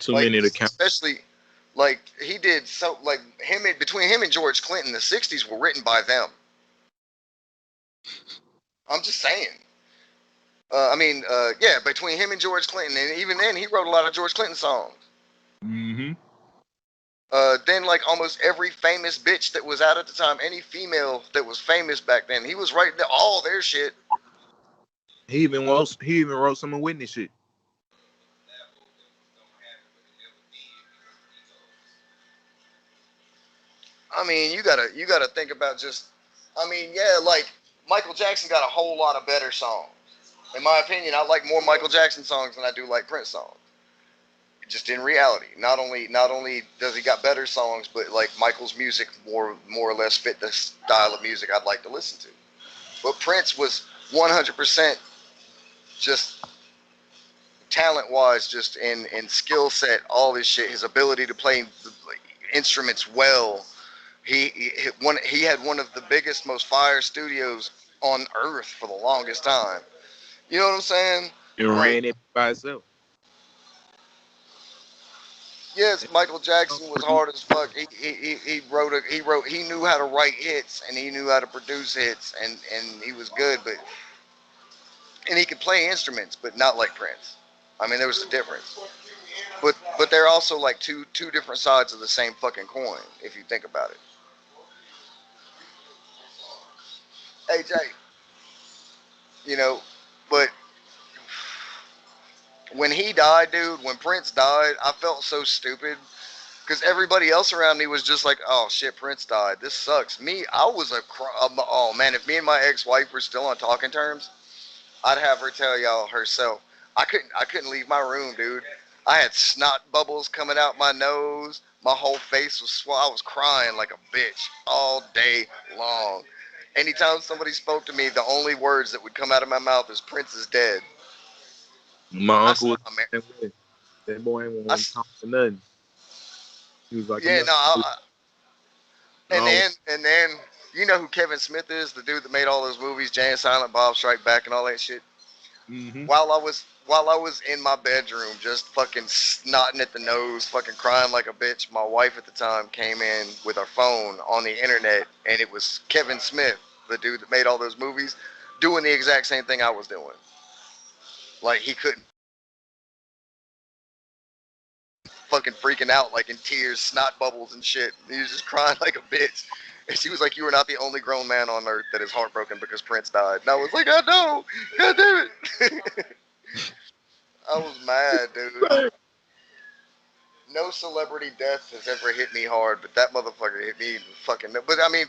Too Like, many to count. especially, like, he did so, like, between him and George Clinton, the 60s were written by them. I'm just saying. Yeah, between him and George Clinton, and even then, he wrote a lot of George Clinton songs. Mm-hmm. Then like almost every famous bitch that was out at the time, any female that was famous back then, he was writing all their shit. He even wrote some of Whitney shit. I mean, you gotta think about just, I mean, yeah, like Michael Jackson got a whole lot of better songs. In my opinion, I like more Michael Jackson songs than I do like Prince songs. Just in reality, not only does he got better songs, but like Michael's music more or less fit the style of music I'd like to listen to. But Prince was 100% just talent wise, just in skill set, all this shit, his ability to play instruments well. He had one of the biggest, most fire studios on earth for the longest time. You know what I'm saying? It Like, ran it by itself. yes, Michael Jackson was hard as fuck. He knew how to write hits and he knew how to produce hits and he was good, and he could play instruments, but not like Prince. I mean, there was a difference. But they're also like two different sides of the same fucking coin, if you think about it. AJ, you know, but when he died, dude, when Prince died, I felt so stupid because everybody else around me was just like, "Oh shit, Prince died. This sucks." Me, I was oh man, if me and my ex-wife were still on talking terms, I'd have her tell y'all herself. I couldn't leave my room, dude. I had snot bubbles coming out my nose. My whole face was swollen. I was crying like a bitch all day long. Anytime somebody spoke to me, the only words that would come out of my mouth is "Prince is dead." My I uncle saw was my man. the same way. That boy ain't I, want to talk to nothing. He was like, yeah, no. And no. then you know who Kevin Smith is, the dude that made all those movies, Jay and Silent Bob Strike Back and all that shit. Mm-hmm. While while I was in my bedroom, just fucking snotting at the nose, fucking crying like a bitch, my wife at the time came in with her phone on the internet, and it was Kevin Smith, the dude that made all those movies, doing the exact same thing I was doing. Like, he couldn't, fucking freaking out, like in tears, snot bubbles and shit. He was just crying like a bitch. And she was like, "You are not the only grown man on earth that is heartbroken because Prince died." And I was like, "I know, god damn it." I was mad, dude. No celebrity death has ever hit me hard, but that motherfucker hit me fucking. But I mean,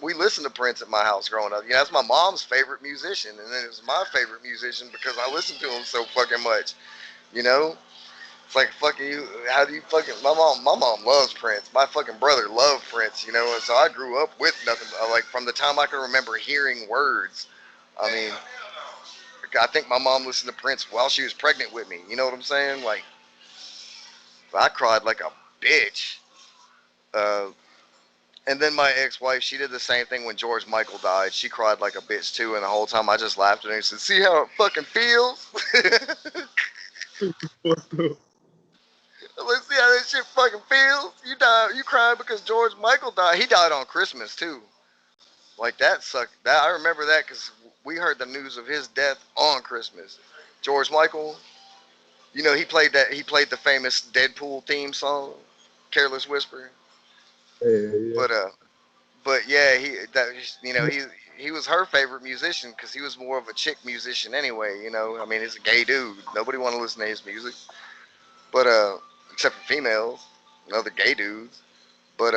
we listened to Prince at my house growing up. You know, that's my mom's favorite musician, and then it was my favorite musician because I listened to him so fucking much. You know, it's like fucking you. How do you fucking? My mom loves Prince. My fucking brother loved Prince. You know, and so I grew up with nothing. Like from the time I can remember hearing words. I mean, I think my mom listened to Prince while she was pregnant with me. You know what I'm saying? Like, I cried like a bitch. Uh, and then my ex-wife, she did the same thing when George Michael died. She cried like a bitch too, and the whole time I just laughed at her and said, "See how it fucking feels?" What the? Let's see how that shit fucking feels. You died, you crying because George Michael died. He died on Christmas too. Like that sucked. That I remember that because we heard the news of his death on Christmas. George Michael, you know, he played that. He played the famous Deadpool theme song, "Careless Whisper." Yeah, But yeah, he was her favorite musician because he was more of a chick musician anyway. You know, I mean, he's a gay dude. Nobody want to listen to his music, but except for females, other gay dudes. But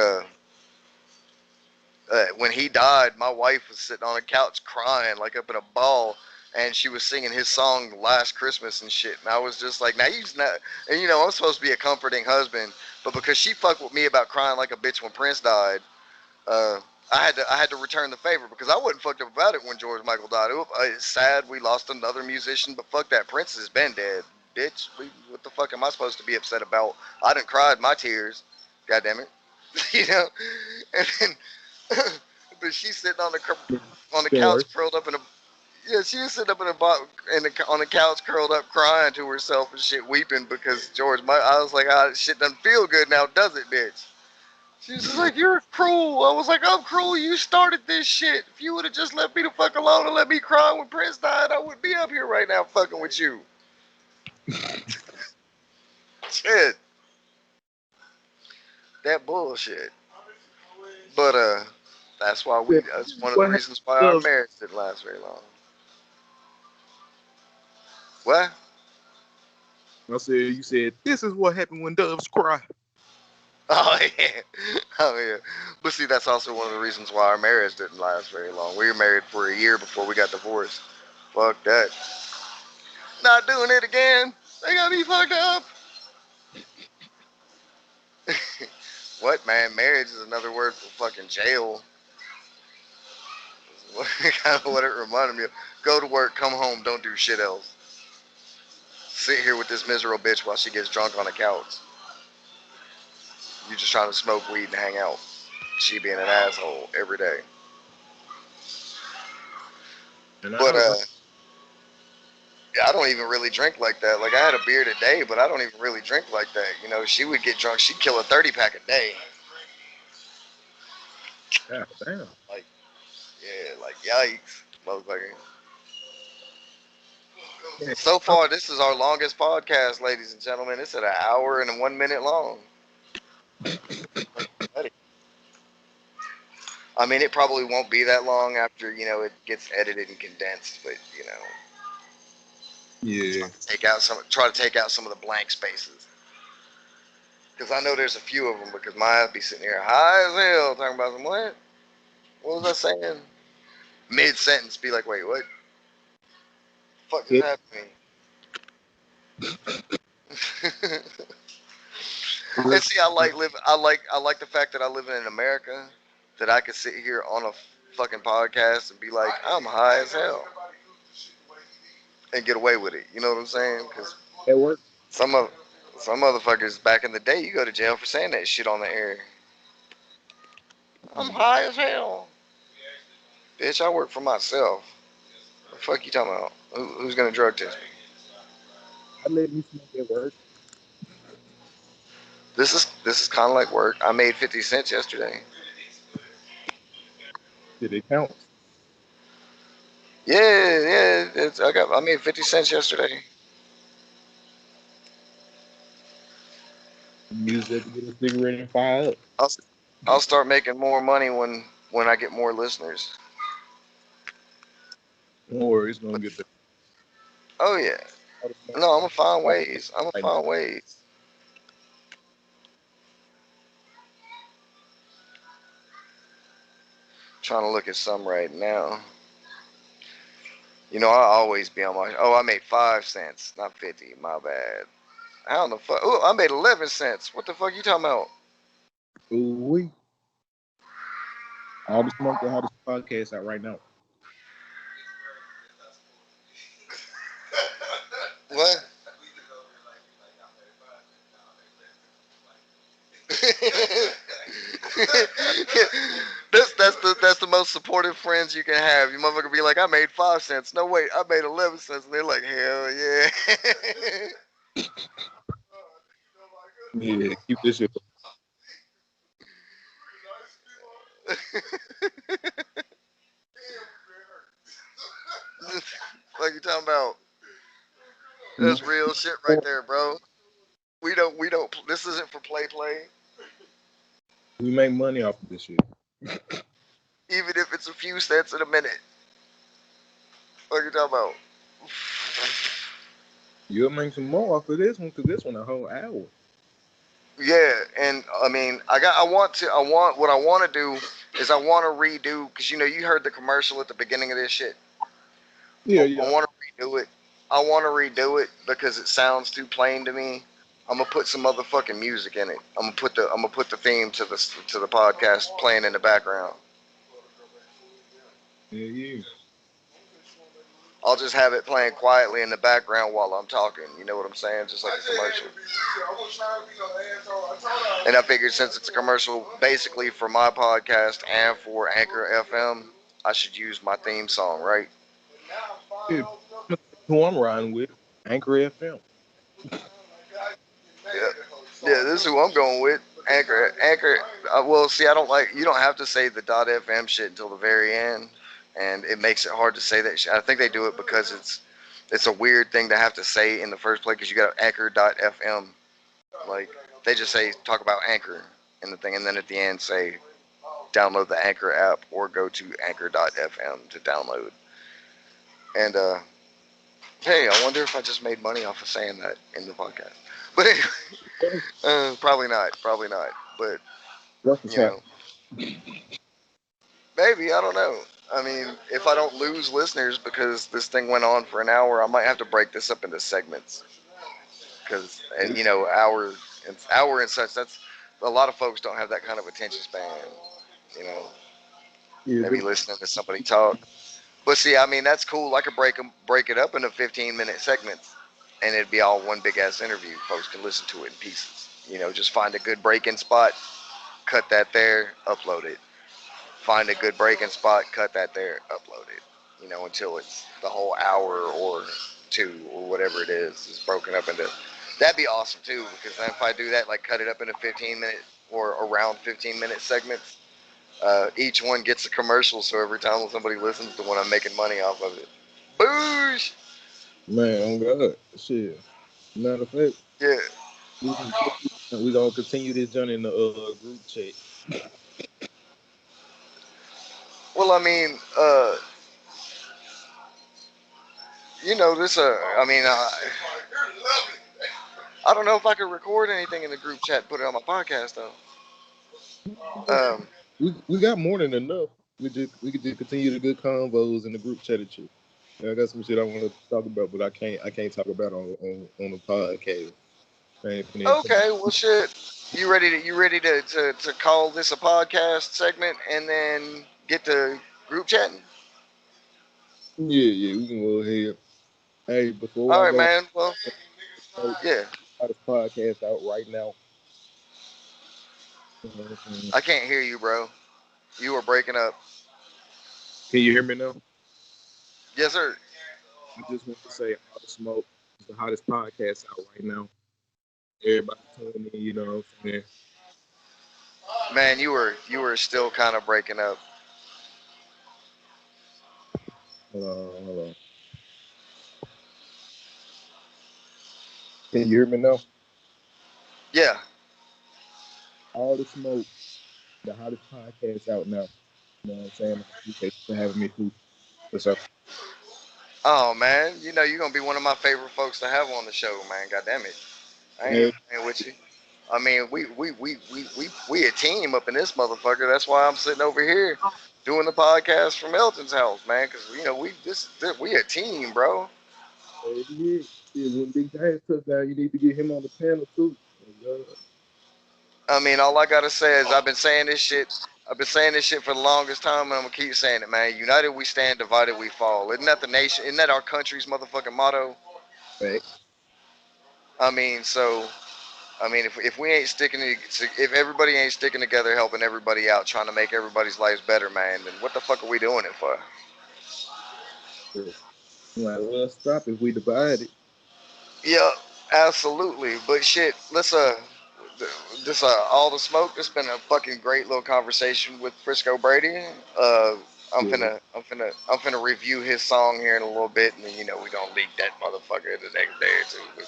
when he died, my wife was sitting on a couch crying like up in a ball, and she was singing his song "Last Christmas" and shit. And I was just like, now he's not. And you know, I'm supposed to be a comforting husband, but because she fucked with me about crying like a bitch when Prince died, uh, I had to return the favor because I wasn't fucked up about it when George Michael died. It's sad we lost another musician, but fuck that, Prince has been dead, bitch. What the fuck am I supposed to be upset about? I done cried my tears, god damn it, you know. And then, but she's sitting on the couch stars. curled up in a yeah, she was sitting up on the couch curled up crying to herself and shit, weeping because I was like, ah, shit doesn't feel good now, does it, bitch? She was just like, "You're cruel." I was like, "I'm cruel. You started this shit. If you would have just left me the fuck alone and let me cry when Prince died, I wouldn't be up here right now fucking with you." Shit, that bullshit. But that's one of the What reasons why our happened? marriage didn't last very long. What? I said, you said, this is what happened when doves cry. Oh yeah, oh yeah. But see, that's also one of the reasons why our marriage didn't last very long. We were married for a year before we got divorced. Fuck that. Not doing it again. They got me fucked up. What, man? Marriage is another word for fucking jail. Kind of what it reminded me of. Go to work, come home, don't do shit else. Sit here with this miserable bitch while she gets drunk on the couch. You just trying to smoke weed and hang out. She being an asshole every day. And But I yeah, I don't even really drink like that. Like I had a beer today, but I don't even really drink like that. You know, she would get drunk. She'd kill a 30 pack a day. God damn. Like yeah, like yikes, motherfucker. Yeah. So far, this is our longest podcast, ladies and gentlemen. It's at an hour and 1 minute long. I mean, it probably won't be that long after it gets edited and condensed, but Yeah. try to take out some of the blank spaces because I know there's a few of them because my ass be sitting here high as hell talking about some what? What was I saying? Mid sentence, be like, wait, what? The fuck just Yeah. happened to me? And see, I like the fact that I live in America, that I could sit here on a fucking podcast and be like, I'm high as hell and get away with it. You know what I'm saying? Because At work. some of some motherfuckers back in the day, you go to jail for saying that shit on the air. I'm high as hell, bitch. I work for myself. What the fuck you talking about? Who's gonna drug test me? I let me smoke at work. This is kind of like work. I made 50 cents yesterday. Did it counts? Yeah, yeah. I made 50 cents yesterday. Use that to get a cigarette and fire up. I'll I'll start making more money when I get more listeners. Don't worry, it's gonna But get there. oh yeah, All the smoke no, I'm coming gonna find out ways. I'm gonna right now. find ways. Trying to look at some right now. I always be on my. Oh, I made 5 cents, not 50. My bad. How in the fuck? Oh, I made 11 cents. What the fuck you talking about? Ooh wee. All the smoke that how this podcast out right now. What? That's the most supportive friends you can have. You motherfucker be like, I made 5 cents. No wait, I made 11 cents. And they're like, hell yeah. Yeah, keep this shit. Like you talking about? We That's real shit right there, bro. We don't. This isn't for play. make money off of this shit. Even if it's a few cents in a minute. Like you talking about? You'll make some more off of this one because this one a whole hour. Yeah, and I mean, what I want to do is I want to redo because you heard the commercial at the beginning of this shit. Yeah, I yeah. want to redo it. I want to redo it because it sounds too plain to me. I'm gonna put some motherfucking music in it. I'm gonna put the theme to the podcast playing in the background. Yeah, yeah. I'll just have it playing quietly in the background while I'm talking. You know what I'm saying? Just like a commercial. And I figured since it's a commercial basically for my podcast and for Anchor FM, I should use my theme song, right? Yeah. Who I'm riding with, Anchor FM. Yeah, yeah. This is who I'm going with. Anchor. Well, see, I don't like. You don't have to say the .fm shit until the very end, and it makes it hard to say that shit. I think they do it because it's a weird thing to have to say in the first place because you got Anchor.fm. Like they just say talk about Anchor in the thing, and then at the end say download the Anchor app or go to Anchor.fm to download. And hey, I wonder if I just made money off of saying that in the podcast. But anyway, probably not. Probably not. But That's what's you know, happening. maybe I don't know. I mean, if I don't lose listeners because this thing went on for an hour, I might have to break this up into segments. Because and hour and such. That's a lot of folks don't have that kind of attention span. You know, Yeah, maybe listening to somebody talk. But see, I mean, that's cool. I could break it up into 15-minute segments, and it'd be all one big ass interview. Folks can listen to it in pieces. Just find a good break-in spot, cut that there, upload it. Find a good break-in spot, cut that there, upload it. Until it's the whole hour or two or whatever it is broken up into. That'd be awesome too, because then if I do that, like cut it up into 15-minute or around 15-minute segments, each one gets a commercial, so every time somebody listens to one, I'm making money off of it. Boosh! man, oh God, shit. Matter of fact, Yeah. we gonna continue this journey in the group chat. Well, I mean, this. I mean, I don't know if I could record anything in the group chat, and put it on my podcast though. We got more than enough. We could just continue the good convos in the group chat and shit. Yeah, I got some shit I want to talk about, but I can't talk about on the podcast. I ain't finna. Okay. Well, shit. You ready to call this a podcast segment and then get to group chatting? Yeah, yeah, we can go ahead. Hey, before All I right, go, man. Well, I yeah. got this podcast out right now. Can I can't hear you, bro. You were breaking up. you hear me now? Yes, sir. I just want to say all the smoke. It's the hottest podcast out right now. Everybody tuning in, you know what I'm saying? Man, you were still kind of breaking up. Hold on. Can you hear me now? Yeah. All the smoke, the hottest podcast out now. You know what I'm saying? I appreciate you for having me too. What's up? Oh man, you know you're gonna be one of my favorite folks to have on the show, man. God damn it, I ain't Hey, even playing with you. I mean, we a team up in this motherfucker. That's why I'm sitting over here doing the podcast from Elton's house, man. Because you know we a team, bro. yeah. Yeah, when Big James took down, you need to get him on the panel too. I mean, all I gotta say is I've been saying this shit. I've been saying this shit for the longest time, and I'm gonna keep saying it, man. United we stand, divided we fall. Isn't that the nation? Isn't that our country's motherfucking motto? Right. I mean, so I mean, if we ain't if everybody ain't sticking together, helping everybody out, trying to make everybody's lives better, man, then what the fuck are we doing it for? Yeah. Like, well, stop if we divide it. Yeah, absolutely. But shit, let's this all the smoke. It's been a fucking great little conversation with Frisco Brady. Yeah. I'm finna review his song here in a little bit, and then you know we gonna leak that motherfucker the next day or two.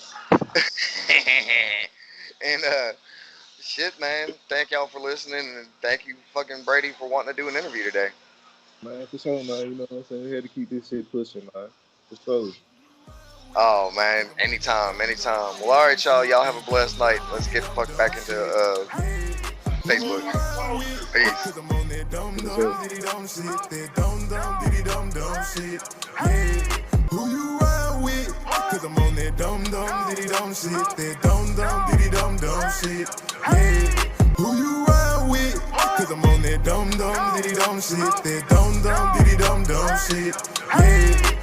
And shit, man. Thank y'all for listening, and thank you, fucking Brady, for wanting to do an interview today. Man, for sure, man. You know what I'm saying? We had to keep this shit pushing, man. For sure. Oh man, anytime, anytime. Well, all right, y'all. Y'all have a blessed night. Let's get the fuck back into Who you Facebook. ride with? Peace. Cause I'm on that dumb For dumb sure. diddy dumb shit. That dumb diddy dumb shit. Yeah. Who you ride with? Cause I'm on that dumb diddy dumb shit. That dumb diddy dumb shit. Yeah. Who you ride with? Cause I'm on that dumb diddy dumb shit. That dumb diddy dumb shit. Yeah.